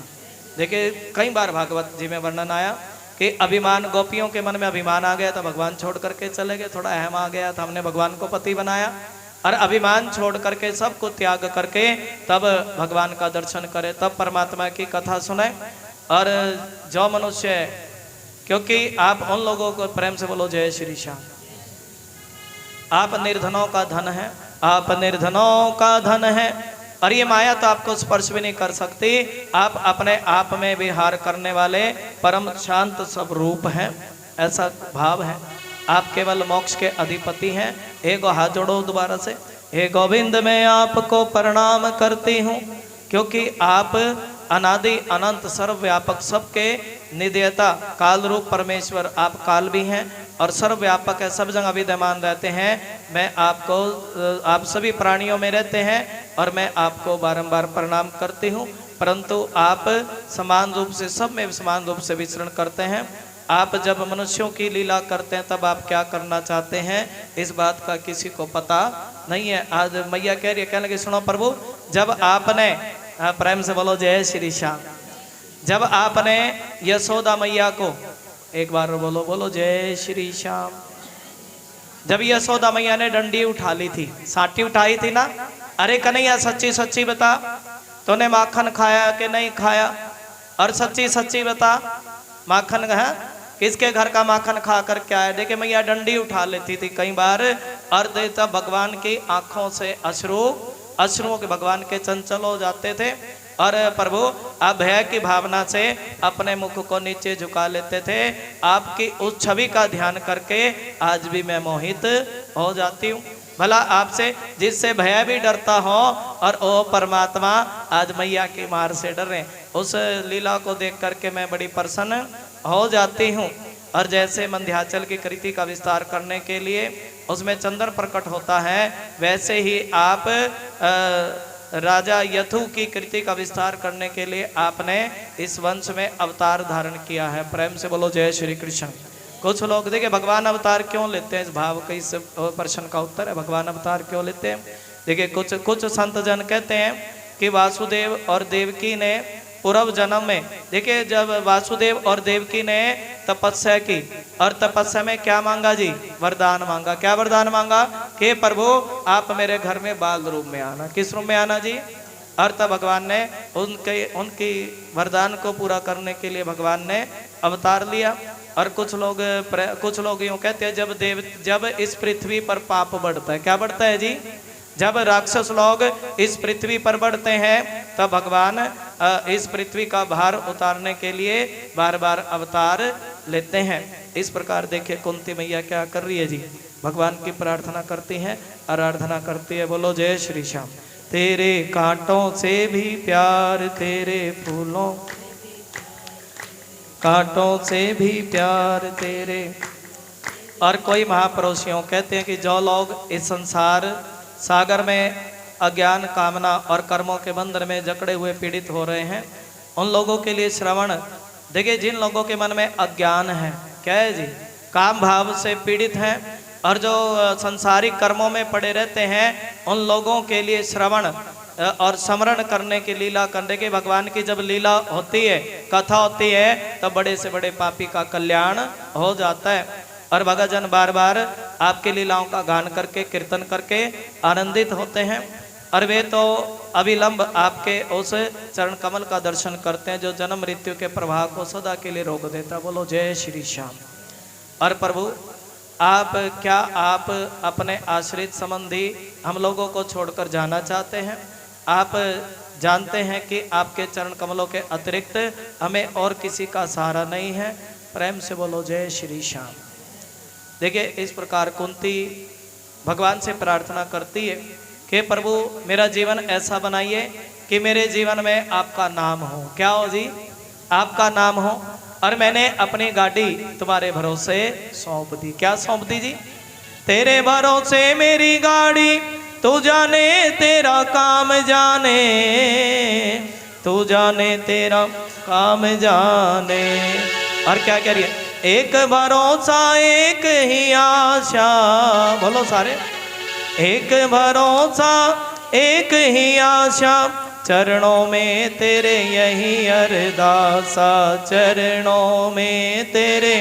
Speaker 1: देखिए कई बार भागवत जी में वर्णन आया कि अभिमान, गोपियों के मन में अभिमान आ गया तो भगवान छोड़ करके चले गए, थोड़ा अहम आ गया तो हमने भगवान को पति बनाया, और अभिमान छोड़ करके सबको त्याग करके तब भगवान का दर्शन करे, तब परमात्मा की कथा सुने। और जो मनुष्य, क्योंकि आप उन लोगों को, प्रेम से बोलो जय श्री श्याम, आप निर्धनों का धन है, आप निर्धनों का धन है, और ये माया तो आपको स्पर्श भी नहीं कर सकती। आप अपने आप में विहार करने वाले परम शांत स्वरूप हैं, ऐसा भाव है। आप केवल मोक्ष के अधिपति हैं। एक हाथ जोड़ो दोबारा से। हे गोविंद मैं आपको प्रणाम करती हूँ, क्योंकि आप अनादि अनंत सर्वव्यापक, सबके निधेयता, काल रूप परमेश्वर, आप काल भी हैं और सर्वव्यापक है, सब जगह विद्यमान रहते हैं। मैं आपको, आप सभी प्राणियों में रहते हैं और मैं आपको बारंबार प्रणाम करती हूँ, परंतु आप समान रूप से, सब में समान रूप से विचरण करते हैं। आप जब मनुष्यों की लीला करते हैं तब आप क्या करना चाहते हैं, इस बात का किसी को पता नहीं है। आज मैया कह रही है, कहने लगी सुनो प्रभु, जब आपने, प्रेम से बोलो जय श्री श्याम, जब आपने यशोदा मैया को, एक बार बोलो, बोलो जय श्री श्याम, जब यशोदा मैया ने डंडी उठा ली थी, साटी उठाई थी ना, अरे कन्हैया सच्ची सच्ची बता, तूने माखन खाया कि नहीं खाया, और सच्ची सच्ची बता माखन है किसके घर का माखन खा कर क्या है। देखिए मैया डंडी उठा लेती थी कई बार, और तब भगवान की आंखों से अश्रुओं के, भगवान के चंचल हो जाते थे। और प्रभु आप भय की भावना से अपने मुख को नीचे झुका लेते थे। आपकी उस छवि का ध्यान करके आज भी मैं मोहित हो जाती हूँ। भला आपसे जिससे भय भी डरता हो, और ओ परमात्मा आज मैया की मार से डर रहे, उस लीला को देख करके मैं बड़ी प्रसन्न हो जाती हूँ। और जैसे मंध्याचल की कृति का विस्तार करने के लिए उसमें चंद्र प्रकट होता है, वैसे ही आप राजा यथु की कृति का विस्तार करने के लिए आपने इस वंश में अवतार धारण किया है। प्रेम से बोलो जय श्री कृष्ण। कुछ लोग देखिए भगवान अवतार क्यों लेते हैं, इस भाव का इस प्रश्न का उत्तर है भगवान अवतार क्यों लेते हैं। देखिए कुछ संत जन कहते हैं कि वासुदेव और देवकी ने पूर्व जन्म में, देखिए जब वासुदेव और देवकी ने तपस्या की और तपस्या में क्या मांगा जी, वरदान मांगा। क्या वरदान मांगा कि प्रभु आप मेरे घर में बाल रूप में आना। किस रूप में आना जी? और तब भगवान ने उनकी वरदान को पूरा करने के लिए भगवान ने अवतार लिया। और कुछ लोग यूँ कहते हैं जब इस पृथ्वी पर पाप बढ़ता है, क्या बढ़ता है जी? जब राक्षस लोग इस पृथ्वी पर बढ़ते हैं तब भगवान इस पृथ्वी का भार उतारने के लिए बार बार अवतार लेते हैं। इस प्रकार देखिए कुंती मैया क्या कर रही है जी, भगवान की प्रार्थना करती हैं, आराधना करती है। बोलो जय श्री श्याम। तेरे कांटों से भी प्यार, तेरे फूलों कांटों से भी प्यार तेरे। और कोई महापुरुषों कहते हैं कि जो लोग इस संसार सागर में अज्ञान, कामना और कर्मों के बंधन में जकड़े हुए पीड़ित हो रहे हैं, उन लोगों के लिए श्रवण, देखिए जिन लोगों के मन में अज्ञान है, क्या है जी, काम भाव से पीड़ित हैं और जो संसारिक कर्मों में पड़े रहते हैं, उन लोगों के लिए श्रवण और स्मरण करने की, लीला करने के, भगवान की जब लीला होती है, कथा होती है, तब बड़े से बड़े पापी का कल्याण हो जाता है। और भगतजन बार बार आपकी लीलाओं का गान करके, कीर्तन करके आनंदित होते हैं। और वे तो अविलंब आपके उस चरण कमल का दर्शन करते हैं जो जन्म मृत्यु के प्रवाह को सदा के लिए रोक देता। बोलो जय श्री श्याम। और प्रभु आप अपने आश्रित संबंधी हम लोगों को छोड़कर जाना चाहते हैं? आप जानते हैं कि आपके चरण कमलों के अतिरिक्त हमें और किसी का सहारा नहीं है। प्रेम से बोलो जय श्री श्याम। देखिए इस प्रकार कुंती भगवान से प्रार्थना करती है कि प्रभु मेरा जीवन ऐसा बनाइए कि मेरे जीवन में आपका नाम हो। क्या हो जी? आपका नाम हो। और मैंने अपनी गाड़ी तुम्हारे भरोसे सौंप दी। क्या सौंप दी जी? तेरे भरोसे मेरी गाड़ी, तू जाने तेरा काम जाने, तू जाने तेरा काम जाने। और क्या कह रही है? एक भरोसा एक ही आशा, बोलो सारे, एक भरोसा एक ही आशा, चरणों में तेरे यही अरदासा, चरणों में तेरे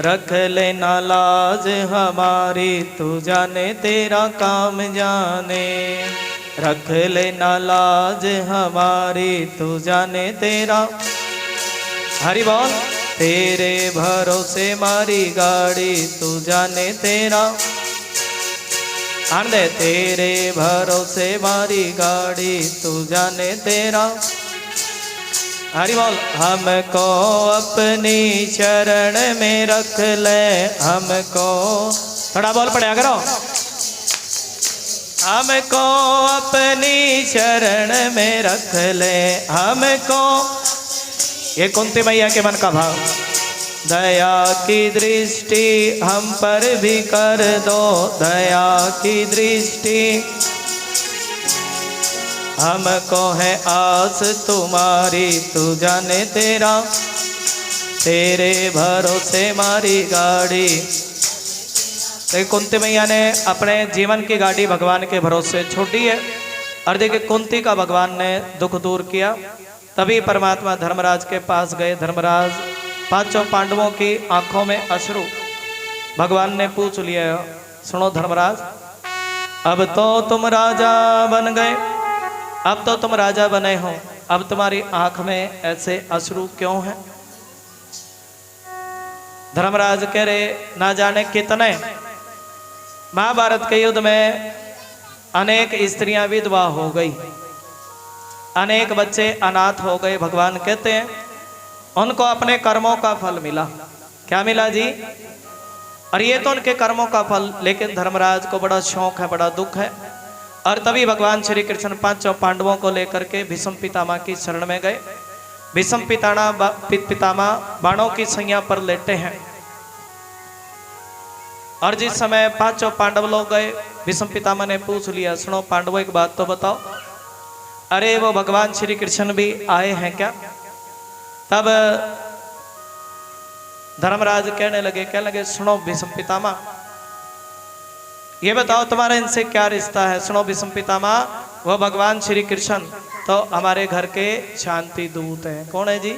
Speaker 1: रख लेना लाज हमारी, तू जाने तेरा काम जाने, रख लेना लाज हमारी, तू जाने तेरा। हरि बोल। तेरे भरोसे मारी गाड़ी, तू जाने तेरा आनंद, तेरे भरोसे मारी गाड़ी, तू जाने तेरा। हरि बोल। हमको अपनी शरण में रख ले, हमको, थोड़ा बोल पड़ा करो, हमको अपनी शरण में रख ले, हमको। ये कुंती मैया के मन का भाव। दया की दृष्टि हम पर भी कर दो, दया की दृष्टि हमको है आस तुम्हारी, तू जाने तेरा, तेरे भरोसे मारी गाड़ी। तो कुंती मैया ने अपने जीवन की गाड़ी भगवान के भरोसे छोड़ी है। और देखिए कुंती का भगवान ने दुख दूर किया। तभी परमात्मा धर्मराज के पास गए। धर्मराज, पांचों पांडवों की आंखों में अश्रु। भगवान ने पूछ लिया, सुनो धर्मराज, अब तो तुम राजा बन गए, अब तो तुम राजा बने हो, अब तुम्हारी आंख में ऐसे अश्रु क्यों हैं? धर्मराज कह रहे, ना जाने कितने महाभारत के युद्ध में अनेक स्त्रियां विधवा हो गई, अनेक बच्चे अनाथ हो गए। भगवान कहते हैं उनको अपने कर्मों का फल मिला। क्या मिला जी? और ये तो उनके कर्मों का फल, लेकिन धर्मराज को बड़ा शौक है, बड़ा दुख है। और तभी भगवान श्री कृष्ण पांचों पांडवों को लेकर के भीष्म पितामह की शरण में गए। भीष्म पितामह बाणों की सैया पर लेटे हैं। और जिस समय पांचों पांडव लोग गए, भीष्म पितामह ने पूछ लिया, सुनो पांडवों एक बात तो बताओ, अरे वो भगवान श्री कृष्ण भी आए हैं क्या? तब धर्मराज कहने लगे सुनो भीष्म पितामह, ये बताओ तुम्हारा इनसे क्या रिश्ता है? सुनो भीष्म पितामह, वो भगवान श्री कृष्ण तो हमारे घर के शांति दूत हैं। कौन है जी?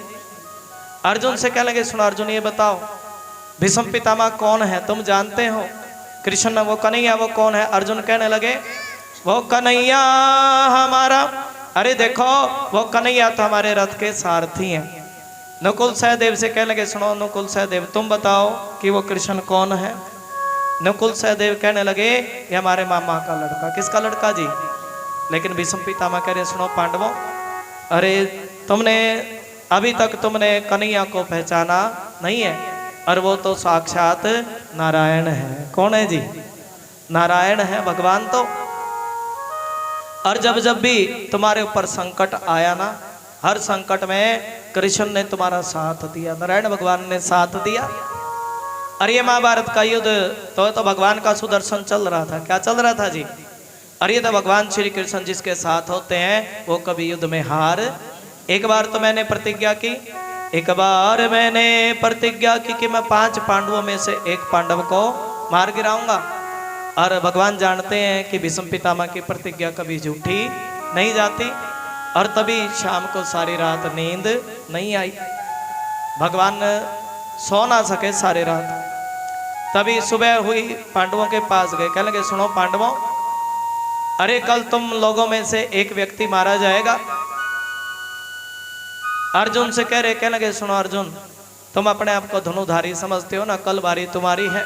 Speaker 1: अर्जुन से कहने लगे, सुनो अर्जुन ये बताओ भीष्म पितामह कौन है, तुम जानते हो? कृष्ण वो कन्हैया वो कौन है? अर्जुन कहने लगे वो कन्हैया हमारा, अरे देखो वो कन्हैया तो हमारे रथ के सारथी हैं। नकुल सहदेव से कहने लगे, सुनो नकुल सहदेव तुम बताओ कि वो कृष्ण कौन है? नकुल सहदेव कहने लगे ये हमारे मामा का लड़का। किसका लड़का जी? लेकिन भीष्म पितामह कह रहे, सुनो पांडवों, अरे तुमने अभी तक तुमने कन्हैया को पहचाना नहीं है, और वो तो साक्षात नारायण है। कौन है जी? नारायण है भगवान तो। और जब भी तुम्हारे ऊपर संकट आया ना, हर संकट में कृष्ण ने तुम्हारा साथ दिया, नारायण भगवान ने साथ दिया। और ये महाभारत का युद्ध तो भगवान का सुदर्शन चल रहा था। क्या चल रहा था जी? और ये तो भगवान श्री कृष्ण जिसके साथ होते हैं वो कभी युद्ध में हार। एक बार तो मैंने प्रतिज्ञा की, एक बार मैंने प्रतिज्ञा की कि मैं 5 पांडवों में से एक पांडव को मार गिराऊंगा। और भगवान जानते हैं कि भीष्म पितामह की प्रतिज्ञा कभी झूठी नहीं जाती। और तभी शाम को सारी रात नींद नहीं आई, भगवान सो ना सके सारी रात। तभी सुबह हुई, पांडवों के पास गए, कहने लगे सुनो पांडवों, अरे कल तुम लोगों में से एक व्यक्ति मारा जाएगा। अर्जुन से कहने लगे सुनो अर्जुन, तुम अपने आप को धनुधारी समझते हो ना, कल बारी तुम्हारी है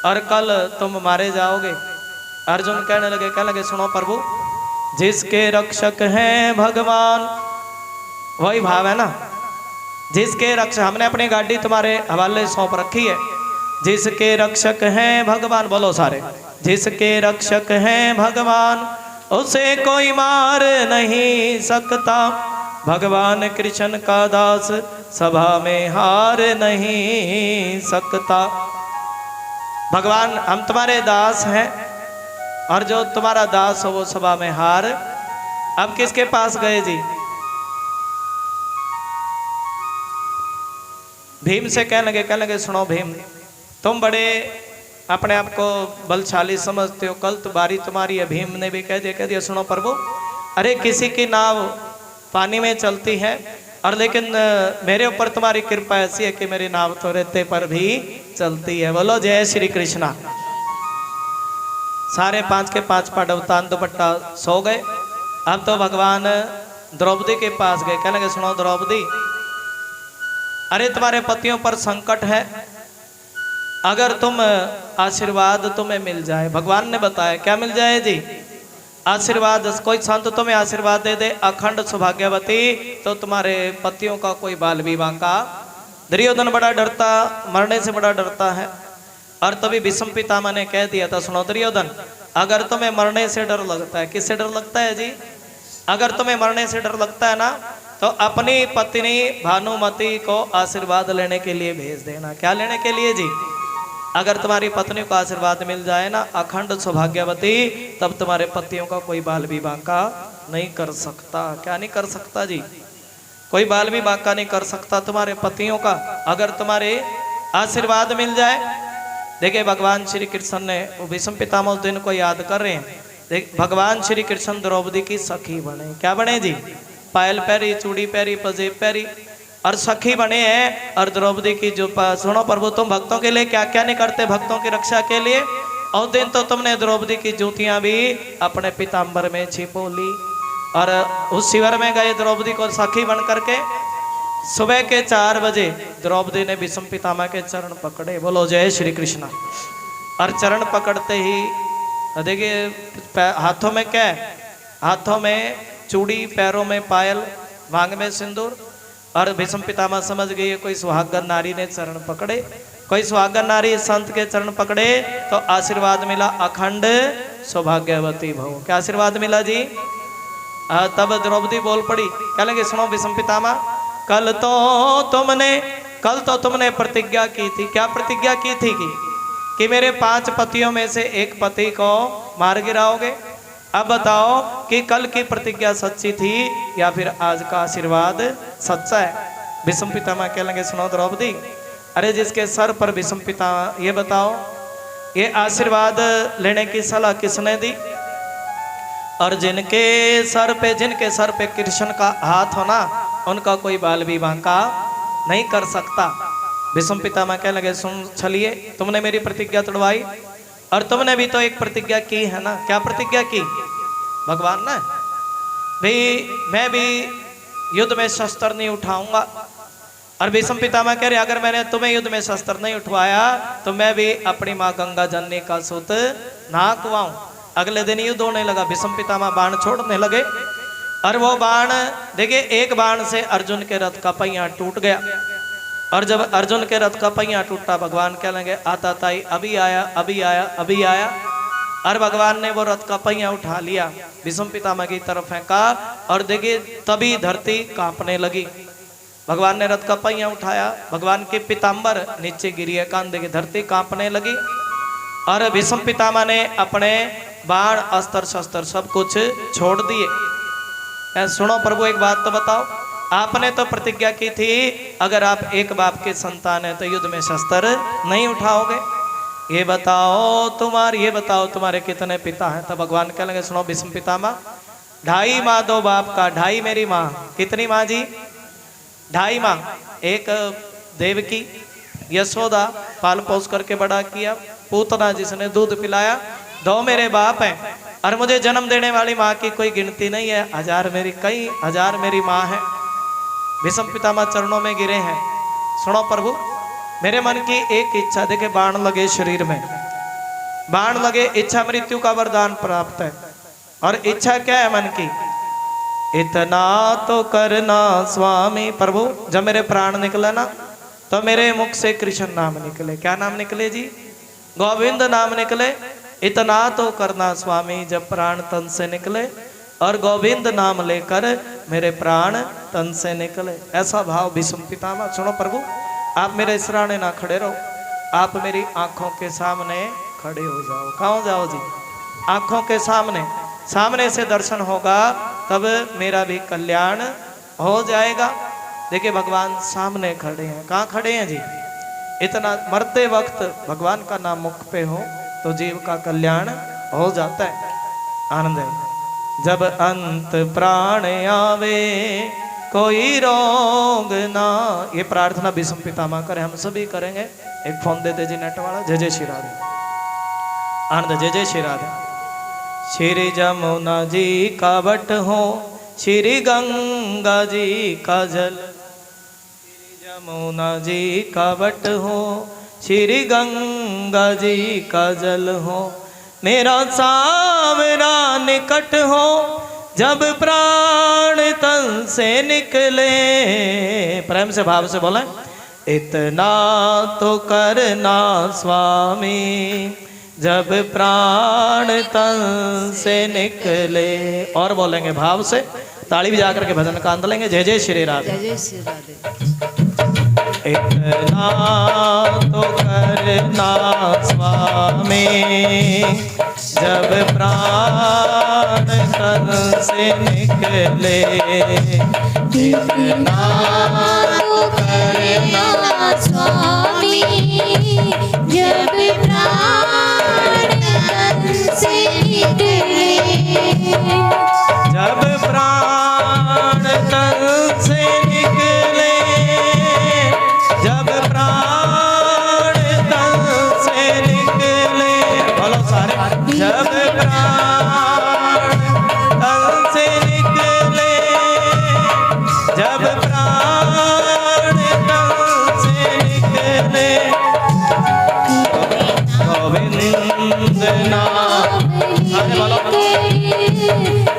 Speaker 1: और कल तुम मारे जाओगे। अर्जुन कहने लगे सुनो प्रभु, जिसके रक्षक हैं भगवान, वही भाव है ना, जिसके रक्षक, हमने अपनी गाड़ी तुम्हारे हवाले सौंप रखी है, जिसके रक्षक हैं भगवान, बोलो सारे, जिसके रक्षक हैं भगवान उसे कोई मार नहीं सकता, भगवान कृष्ण का दास सभा में हार नहीं सकता। भगवान हम तुम्हारे दास हैं और जो तुम्हारा दास हो वो सभा में हार। अब किसके पास गए जी? भीम से कहने लगे सुनो भीम, तुम बड़े अपने आप को बलशाली समझते हो, कल तो बारी तुम्हारी है। भीम ने भी कह दिया सुनो प्रभु, अरे किसी की नाव पानी में चलती है और लेकिन मेरे ऊपर तुम्हारी कृपा ऐसी है कि मेरी नाव तो रेते पर भी चलती है। बोलो जय श्री कृष्णा। सारे 5 के 5 पांडव तान दुपट्टा सो गए। अब तो भगवान द्रौपदी के पास गए, कहने लगे सुनो द्रौपदी, अरे तुम्हारे पतियों पर संकट है, अगर तुम आशीर्वाद तुम्हें मिल जाए, भगवान ने बताया क्या मिल जाए जी? आशीर्वाद, कोई संत तुम्हें आशीर्वाद दे दे अखंड सौभाग्यवती, तो तुम्हारे पतियों का कोई बाल विवाह का। दुर्योधन बड़ा डरता, मरने से बड़ा डरता है। और तभी भीष्म पितामह ने कह दिया था सुनो दुर्योधन, अगर तुम्हें मरने से डर लगता है, किससे डर लगता है जी? अगर तुम्हें मरने से डर लगता है ना, तो अपनी पत्नी भानुमति को आशीर्वाद लेने के लिए भेज देना। क्या लेने के लिए जी? अगर तुम्हारी पत्नी को आशीर्वाद मिल जाए ना अखंड सौभाग्यवती, तब तुम्हारे पतियों का कोई बाल विवाह का नहीं कर सकता। क्या नहीं कर सकता जी? कोई बाल विवाह का नहीं कर सकता तुम्हारे पतियों का, अगर तुम्हारे आशीर्वाद मिल जाए। देखिए भगवान श्री कृष्ण ने, वो भीष्म पितामह उस दिन को याद कर रहे हैं। देख भगवान श्री कृष्ण द्रौपदी की सखी बने। क्या बने जी? पायल पहरी, चूड़ी पहरी, पजेब पहरी और सखी बने हैं। और द्रौपदी की जो सुनो प्रभु, तुम भक्तों के लिए क्या क्या नहीं करते, भक्तों की रक्षा के लिए। और दिन तो तुमने द्रौपदी की जूतियां भी अपने पीताम्बर में छिपो ली और उस शिविर में गए द्रौपदी को सखी बन करके। सुबह के 4 बजे द्रौपदी ने भीष्म पितामह के चरण पकड़े। बोलो जय श्री कृष्ण। और चरण पकड़ते ही देखिए हाथों में क्या है? हाथों में चूड़ी, पैरों में पायल, मांग में सिंदूर। और भीष्म पितामह समझ गए कोई सुहागन नारी ने चरण पकड़े, कोई सुहागन नारी संत के चरण पकड़े तो आशीर्वाद मिला अखंड सौभाग्यवती भव। क्या आशीर्वाद मिला जी? तब द्रौपदी बोल पड़ी, क्या लगे सुनो भीष्म पितामह, कल तो तुमने प्रतिज्ञा की थी। क्या प्रतिज्ञा की थी कि मेरे 5 पतियों में से एक पति को मार गिराओगे। अब बताओ कि कल की प्रतिज्ञा सच्ची थी या फिर आज का आशीर्वाद सच्चा है। भीष्म पितामह कह लगे सुनो द्रौपदी, अरे जिसके सर पर भीष्म पितामह, ये बताओ ये आशीर्वाद लेने की सलाह किसने दी? और जिनके सर पे कृष्ण का हाथ हो ना, उनका कोई बाल भी बांका नहीं कर सकता। भीष्म पितामह कह लगे सुन चलिए, तुमने मेरी प्रतिज्ञा तोड़वाई और तुमने भी तो एक प्रतिज्ञा की है ना। क्या प्रतिज्ञा की? भगवान ने भी, मैं भी युद्ध में शस्त्र नहीं उठाऊंगा। और भीष्म पितामह कह रहे अगर मैंने तुम्हें युद्ध में शस्त्र नहीं उठवाया तो मैं भी अपनी माँ गंगा जननी का सूत ना कुआऊं। अगले दिन युद्ध होने लगा, भीष्म पितामह बाण छोड़ने लगे और वो बाण देखिए, एक बाण से अर्जुन के रथ का पहिया टूट गया। और जब अर्जुन के रथ का पहिया टूटा, भगवान कह लगे आता ताई अभी आया अभी आया अभी आया। और भगवान ने वो रथ का पहिया उठा लिया, भीष्म पितामह की तरफ फेंका और देखिए तभी धरती कांपने लगी। भगवान ने रथ का पहिया उठाया, भगवान के पीताम्बर नीचे गिरी है, कान देखिए धरती कांपने लगी। और भीष्म पितामह ने अपने बाण अस्त्र शस्त्र सब कुछ छोड़ दिए। सुनो प्रभु एक बात तो बताओ, आपने तो प्रतिज्ञा की थी अगर आप एक बाप के संतान है तो युद्ध में शस्त्र नहीं उठाओगे। ये बताओ तुम्हारे कितने पिता हैं? तो भगवान कह लगे सुनो भीष्म पितामह, 2.5 माँ 2 बाप का, 2.5 मेरी माँ। कितनी माँ जी? 2.5 माँ। एक देवकी यशोदा पाल पोस करके बड़ा किया, पूतना जिसने दूध पिलाया, 2 मेरे बाप हैं। और मुझे जन्म देने वाली माँ की कोई गिनती नहीं है, कई हजार मेरी माँ है। भीष्म पितामह चरणों में गिरे हैं। सुनो प्रभु, मेरे मन की एक इच्छा, देखे बाण लगे शरीर में, बाण लगे, इच्छा मृत्यु का वरदान प्राप्त है। और इच्छा क्या है मन की? इतना तो करना स्वामी। प्रभु जब मेरे प्राण निकले ना तो मेरे मुख से कृष्ण नाम निकले। क्या नाम निकले जी? गोविंद नाम निकले। इतना तो करना स्वामी जब प्राण तन से निकले, और गोविंद नाम लेकर मेरे प्राण तन से निकले। ऐसा भाव भीष्म पितामह। सुनो प्रभु, आप मेरे सिराने ना खड़े रहो, आप मेरी आंखों के सामने खड़े हो जाओ। कहाँ जाओ जी? आंखों के सामने से दर्शन होगा तब मेरा भी कल्याण हो जाएगा। देखिए भगवान सामने खड़े हैं। कहाँ खड़े हैं जी? इतना मरते वक्त भगवान का नाम मुख पे हो तो जीव का कल्याण हो जाता है। आनंद है। जब अंत प्राण आवे कोई रोग ना, ये प्रार्थना भीष्म पितामह करे, हम सभी करेंगे। एक फोन देते जी नेट वाला। जय जय श्री राधे। आनंद। जय जय श्री राधे। श्री जमुना जी का वट हो, श्री गंगा जी का जल, श्री जमुना जी का वट हो, श्री गंगा जी का जल हो, मेरा सावरा निकट हो जब प्राण तन से निकले। प्रेम से भाव से बोले, इतना तो करना स्वामी जब प्राण तन से निकले। और बोलेंगे भाव से, ताली बजा करके भजन कांद लेंगे। जय जय श्री राधे।
Speaker 3: जय श्री राधे।
Speaker 1: इतना तो करना स्वामी जब प्राण तन से निकले। इतना
Speaker 2: तो करना स्वामी जब प्राण तन से निकले।
Speaker 1: जब प्राण तन से निकले, जब प्राण तन से निकले, बोलो सारे। जब प्राण तन से निकले, जब प्राण तन से निकले, गोविंद नाम सारे बोलो।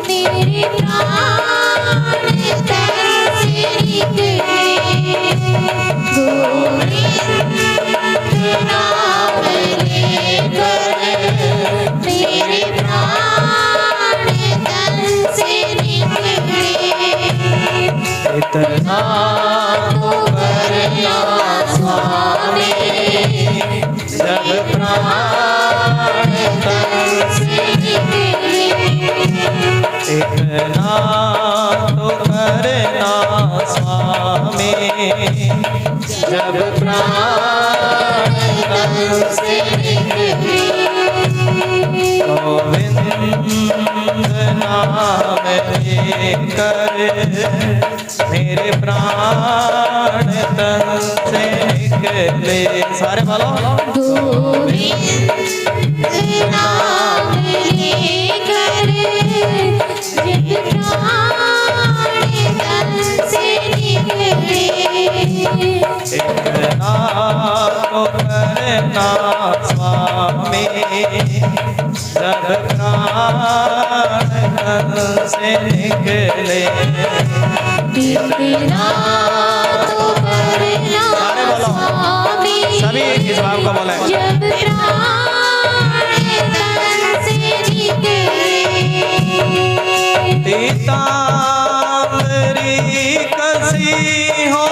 Speaker 2: मेरे प्राण तन से निकले गोविंद नाम लेकर मेरे प्राण तन से निकले
Speaker 1: इतना तो करना स्वामी जब प्राण तन से निकले इतना तो करना स्वामी जब प्राण तन से निकले गोविंद नाम लेकर मेरे प्राण तन से निकले सारे बोलो
Speaker 2: गोविंद नाम लेकर जब प्राण तन से निकले
Speaker 1: इतना तो करना स्वामी जब प्राण तन से निकले
Speaker 2: इतना तो करना स्वामी
Speaker 1: सभी इस भाव को बोले
Speaker 2: जब प्राण तन से निकले
Speaker 1: पीताम्बरी कसी हो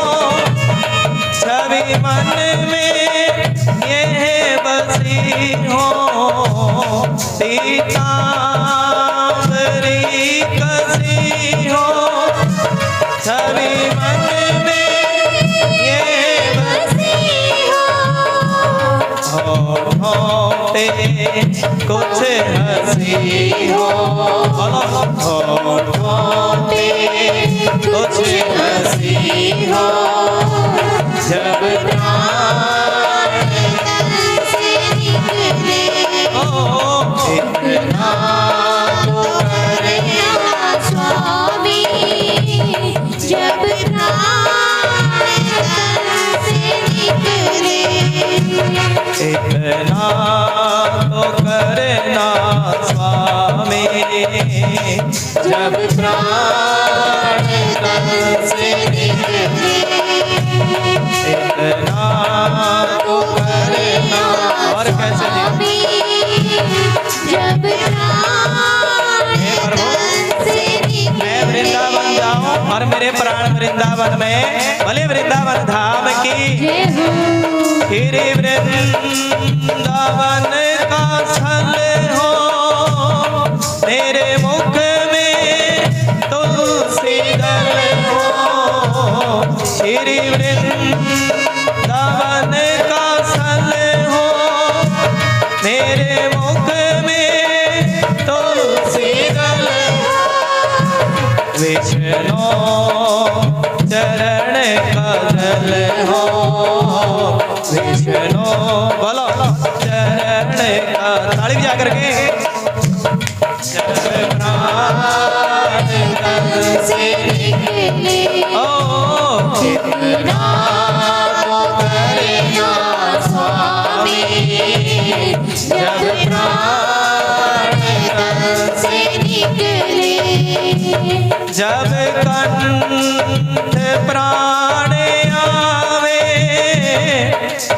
Speaker 1: छवि मन में ये बसी हो पीताम्बरी कसी हो छवि मन में ये बसी हो ते कुछ हंसी हो ते कुछ हंसी हो जब प्राण
Speaker 2: तन से निकले
Speaker 1: इतना तो
Speaker 2: करना स्वामी जब प्राण तन से निकले
Speaker 1: इतना तो करना स्वामी जब प्राण तन से निकले इतना तो करना और कैसे
Speaker 2: स्वामी जब प्राण तन से
Speaker 1: मैं वृंदावन जाऊं और मेरे प्राण वृंदावन में भले वृंदावन धाम की
Speaker 2: जय हो
Speaker 1: श्री वृंदावन का स्थल हो मेरे मुख में तुलसी दल हो श्री वृंदावन का स्थल हो मेरे मुख में तुलसी दल विष्णु चरण कदल हो विष्णु बोलो चरण का ताली बजा करके जब प्राण तन से
Speaker 2: निकले
Speaker 1: ओ इतना तो करना स्वामी जब प्राण तन
Speaker 2: से निकले
Speaker 1: जब कंठ प्राण आवे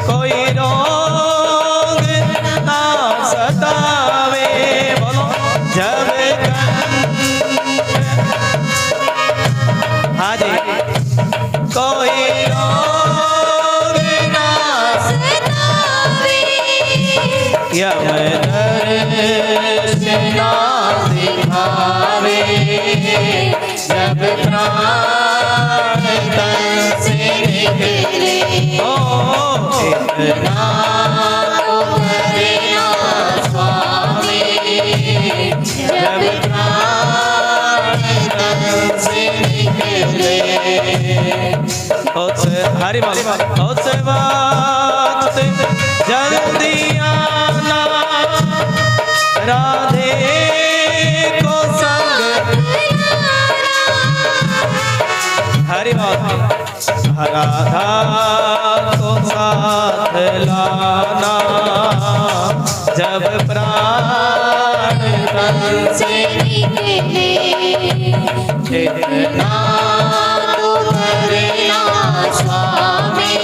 Speaker 1: कोई रोग ना सतावे बोलो जब हाँ जी कोई रोग ना
Speaker 2: सतावे
Speaker 1: यम दर्शना दिखावे जब प्राण तन से निकले ओ इतना तो करना स्वामी जब प्राण तन से निकले हरि बोल उस वक्त जल्दी आना राधे को संग हरि बोल राधा को साथ लाना जब प्राण
Speaker 2: तन से निकले, इतना तो करना स्वामी,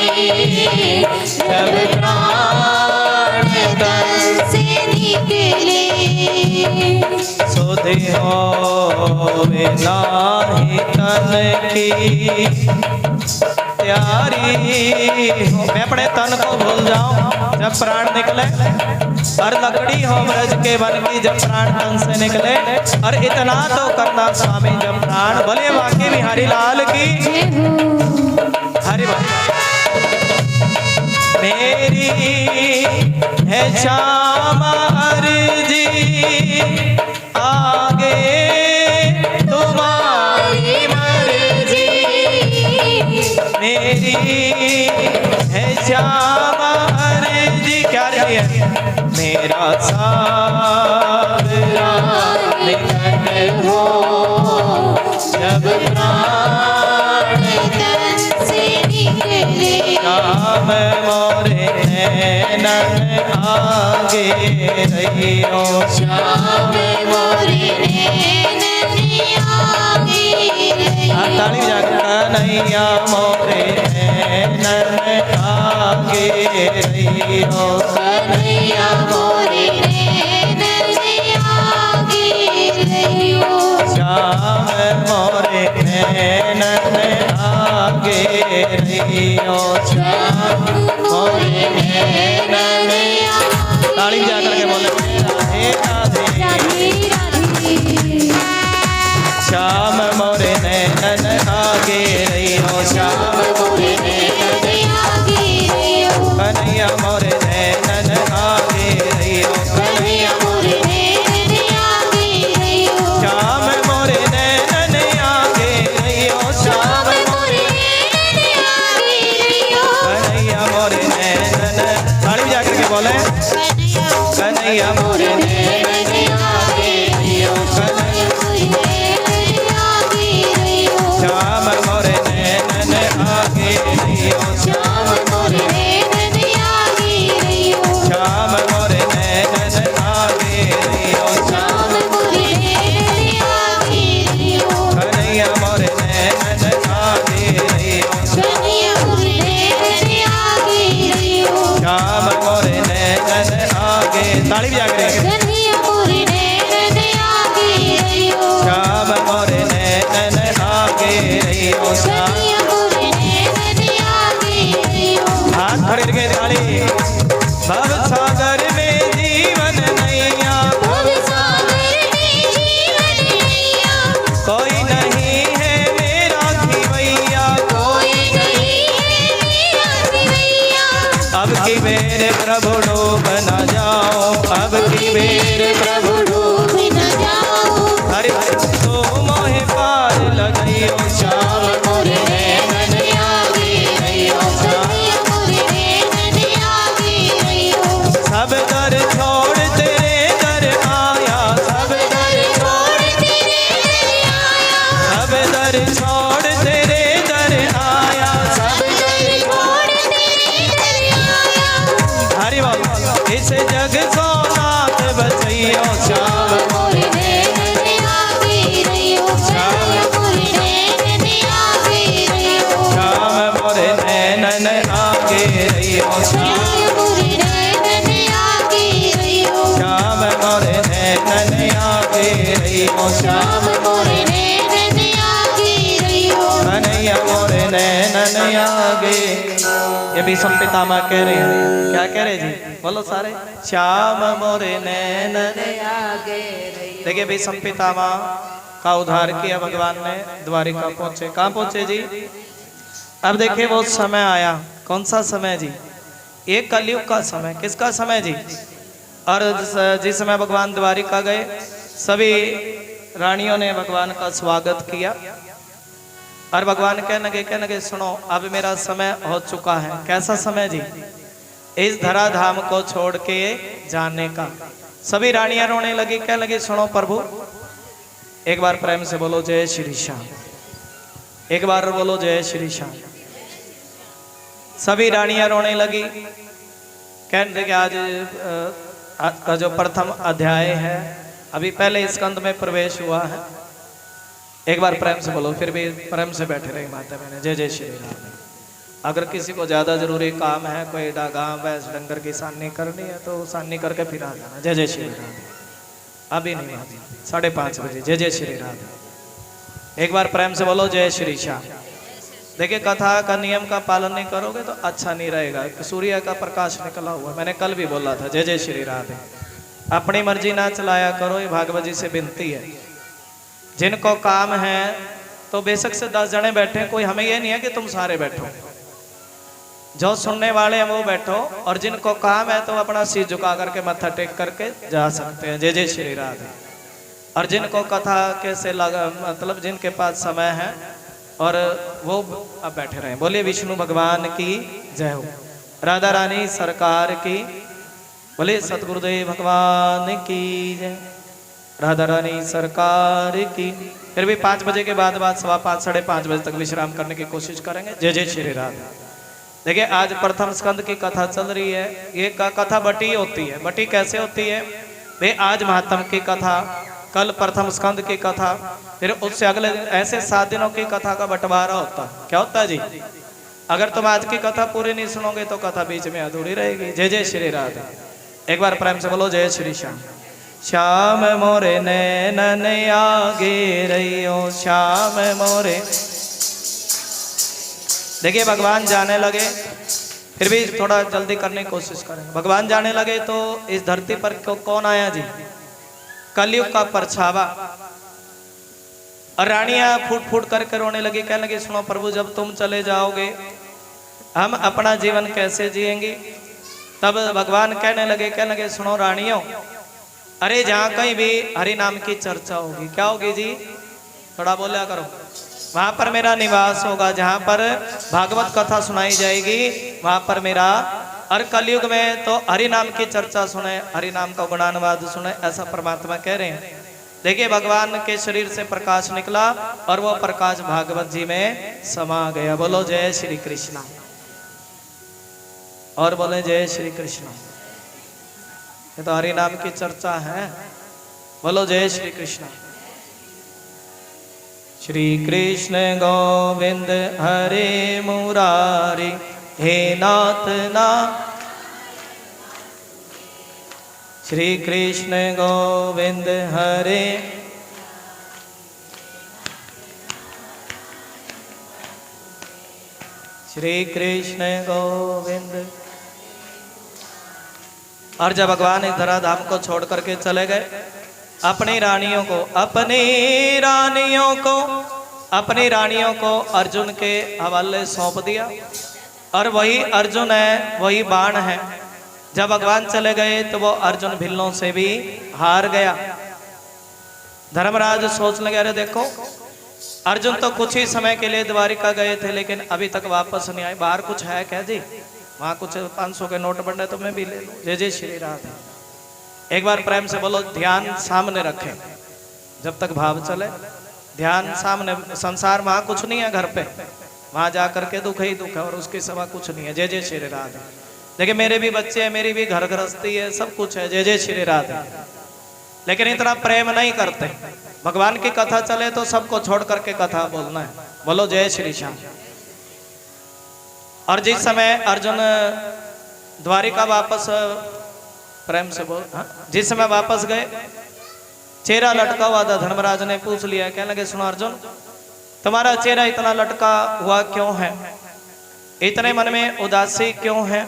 Speaker 2: जब प्राण तन से निकले।
Speaker 1: सुधि होवे नाही तन की प्यारी हो। मैं अपने तन को भूल जाऊं जब प्राण निकले, और लकड़ी हो ब्रज के वन की जब प्राण तन से निकले, और इतना तो करना स्वामी जब प्राण। बोले बाकी बिहारी लाल की हरि बोल। मेरी है श्याम अर्जी आगे तुम्हारी मर्जी, मेरी है श्याम अर्जी। क्या रही है? मेरा सावरा निकट हो जब प्राण
Speaker 2: तन से निकले,
Speaker 1: श्याम मोरे नैनन आगे रहियो,
Speaker 2: श्याम मोरे नैनन आगे रहियो।
Speaker 1: ताली जाकर कन्हैया मोरे नैनन आगे रहियो,
Speaker 2: कन्हैया मोरे नैनन आगे रहियो,
Speaker 1: श्याम मोरे नैनन आगे रहियो, श्याम मोरे नैनन। ताली जाकर के बोले राधे राधे,
Speaker 2: राधे राधे।
Speaker 1: श्याम मोरे नैनन आगे रहियो, श्याम
Speaker 2: मोरे नैनन आगे रहियो,
Speaker 1: कन्हैया मोरे नैनन आगे रहियो,
Speaker 2: कन्हैया मोरे नैनन आगे रहियो,
Speaker 1: श्याम मोरे नैनन आगे रहियो, श्याम
Speaker 2: मोरे नैनन आगे रहियो,
Speaker 1: कन्हैया मोरे नैनन। ताली जाकर के बोले कन्हैया मोरे नैनन आगे रहियो, कन्हैया श्याम मोरे नैनन आगे रहियो,
Speaker 2: श्याम मोरे नैनन आगे रहियो,
Speaker 1: श्याम मोरे नैनन आगे रहियो,
Speaker 2: श्याम मोरे नैनन आगे रहियो,
Speaker 1: कन्हैया मोरे नैनन आगे रहियो,
Speaker 2: कन्हैया मोरे नैनन आगे रहियो,
Speaker 1: श्याम मोरे नैनन आगे। ताली भी जाकर
Speaker 2: कन्हैया मोरे नैनन आगे रहियो,
Speaker 1: श्याम मोरे नैनन आगे रहियो, श्याम।
Speaker 2: कन्हैया मोरे नैनन आगे रहियो।
Speaker 1: हाथ खड़े के ताली। भव सागर में जीवन नैया,
Speaker 2: भव सागर में जीवन नैया,
Speaker 1: कोई नहीं है मेरा खिवैया,
Speaker 2: कोई नहीं है मेरा सिवैया।
Speaker 1: अब की बेर प्रभु डूब न जाओ, अब की बेर प्रभु
Speaker 2: डूब न जाओ,
Speaker 1: हरि तो मोहे पार लगाइयो, श्याम मोरे नैनन आगे रहियो,
Speaker 2: कन्हैया मोरे नैनन आगे रहियो,
Speaker 1: सब दर छोड़ तेरे दर आया, सब दर
Speaker 2: छोड़ तेरे दर आया,
Speaker 1: सब दर छोड़ तेरे दर आया, सब
Speaker 2: दर छोड़ तेरे दर आया।
Speaker 1: हरि बोल। इस जग को नाथ बचैयो, श्याम
Speaker 2: मोरे नैनन आगे रहियो, कन्हैया मोरे नैनन आगे रहियो,
Speaker 1: श्याम मोरे नैनन आगे रहियो,
Speaker 2: श्याम मोरे नैनन आगे रहियो,
Speaker 1: श्याम मोरे नैनन आगे रहियो, श्याम
Speaker 2: श्याम मोरे नैनन आगे रहियो,
Speaker 1: कन्हैया मोरे नैनन आगे। ये भी संपितामा कह रहे हैं। क्या कह रहे जी? बोलो सारे। श्याम मोरे नैनन। देखिए भी संपितामा का उद्धार किया भगवान ने, द्वारिका पहुंचे। कहाँ पहुंचे जी? अब देखिए वो समय आया। कौन सा समय जी? एक कलयुग का समय। किसका समय जी? और जिस समय भगवान द्वारिका गए, सभी रानियों ने भगवान का स्वागत किया और भगवान कहने लगे सुनो, अब मेरा समय हो चुका है। कैसा समय जी? इस धराधाम को छोड़ के जाने का। सभी रानियां रोने लगी, कहने लगी सुनो प्रभु, एक बार प्रेम से बोलो जय श्री श्याम, एक बार बोलो जय श्री श्याम। सभी रानियां रोने लगी, कहने लगे आज का जो प्रथम अध्याय है अभी पहले स्कंद में प्रवेश हुआ है। एक बार प्रेम से बोलो, फिर भी प्रेम से बैठे रहे माता बहने। जय जय श्री राम। अगर किसी को ज़्यादा जरूरी काम है, कोई गाँव भैंस डंगर की सानी करनी है तो सानी करके फिर आ जाना। जय जय श्री राम। अभी नहीं, 5:30 बजे। जय जय श्री राम। एक बार प्रेम से बोलो जय श्री श्याम। देखिए, कथा का नियम का पालन नहीं करोगे तो अच्छा नहीं रहेगा। सूर्य का प्रकाश निकला हुआ, मैंने कल भी बोला था। जय जय श्री राधे। अपनी मर्जी ना चलाया करो, ये भागवत जी से विनती है। जिनको काम है तो बेशक से 10 जने बैठे, कोई हमें ये नहीं है कि तुम सारे बैठो। जो सुनने वाले हैं वो बैठो, और जिनको काम है तो अपना सिर झुका करके मत्था टेक करके जा सकते हैं। जय जय श्री राधे। और जिनको कथा कैसे लगा, मतलब जिनके पास समय है और वो अब बैठे रहे। बोलिए विष्णु भगवान की जय हो। राधा रानी सरकार की। बोलिए सतगुरुदेव भगवान की जय। राधा रानी सरकार की। फिर भी 5 बजे के बाद 5:15 5:30 बजे तक विश्राम करने की कोशिश करेंगे। जय जय श्री राधे। देखिए, आज प्रथम स्कंद की कथा चल रही है। ये कथा बटी होती है। बटी कैसे होती है वे? आज महात्म की कथा, कल प्रथम स्कंद की कथा, फिर उससे अगले दिन ऐसे 7 दिनों की कथा का बंटवारा होता है। क्या होता है जी? अगर तुम आज की कथा पूरी नहीं सुनोगे तो कथा बीच में अधूरी रहेगी। जय जय श्री राधे। एक बार प्रेम से बोलो जय श्री श्याम। श्याम मोरे नैनन आगे रहियो, श्याम मोरे। देखिए, भगवान जाने लगे, फिर भी थोड़ा जल्दी करने की कोशिश करें। भगवान जाने लगे तो इस धरती पर कौन आया जी? कलयुग का परछावा। और रानियां फूट फूट करके रोने लगी, कहने लगी सुनो प्रभु, जब तुम चले जाओगे हम अपना जीवन कैसे जिएंगे? तब भगवान कहने लगे सुनो रानियों, अरे जहाँ कहीं भी हरि नाम की चर्चा होगी, क्या होगी जी? थोड़ा बोला करो। वहां पर मेरा निवास होगा। जहां पर भागवत कथा सुनाई जाएगी वहां पर मेरा। और कलयुग में तो हरि नाम की चर्चा सुने, हरि नाम का गुणानुवाद सुने, ऐसा परमात्मा कह रहे हैं। देखिए, भगवान के शरीर से प्रकाश निकला और वो प्रकाश भागवत जी में समा गया। बोलो जय श्री कृष्णा। और बोले जय श्री कृष्णा। ये तो हरि नाम की चर्चा है। बोलो जय श्री कृष्णा। श्री कृष्ण गोविंद हरे मुरारी, हे नाथ ना। श्री कृष्ण गोविंद हरे। श्री कृष्ण गोविंद। और जब भगवान इस धराधाम को छोड़ करके चले गए, अपनी रानियों को अर्जुन के हवाले सौंप दिया। और वही अर्जुन है, वही बाण है। जब भगवान चले गए तो वो अर्जुन भिल्लों से भी हार गया। धर्मराज सोचने लगे, अरे देखो अर्जुन तो कुछ ही समय के लिए द्वारिका गए थे लेकिन अभी तक वापस नहीं आए। बाहर कुछ है क्या जी? वहां कुछ 500 के नोट बन रहे तो मैं भी ले लूं। जय जय श्री राधे। एक बार प्रेम से बोलो, ध्यान सामने रखें जब तक भाव चले। ध्यान सामने। संसार वहां कुछ नहीं है घर पे, वहां जाकर के दुख ही दुख है और उसके सिवा कुछ नहीं है। जय जय श्री राधे। देखिए, मेरे भी बच्चे हैं, मेरी भी घर गृहस्थी है, सब कुछ है। जय जय श्री राधे। लेकिन इतना प्रेम नहीं करते। भगवान की कथा चले तो सबको छोड़ करके कथा बोलना है। बोलो जय श्री श्याम। और जिस समय अर्जुन द्वारिका वापस, प्रेम से बोल, जिस समय वापस गए, चेहरा लटका हुआ था। धर्मराज ने पूछ लिया, कहने लगे सुनो अर्जुन, तुम्हारा चेहरा इतना लटका हुआ क्यों है? इतने मन में उदासी क्यों है?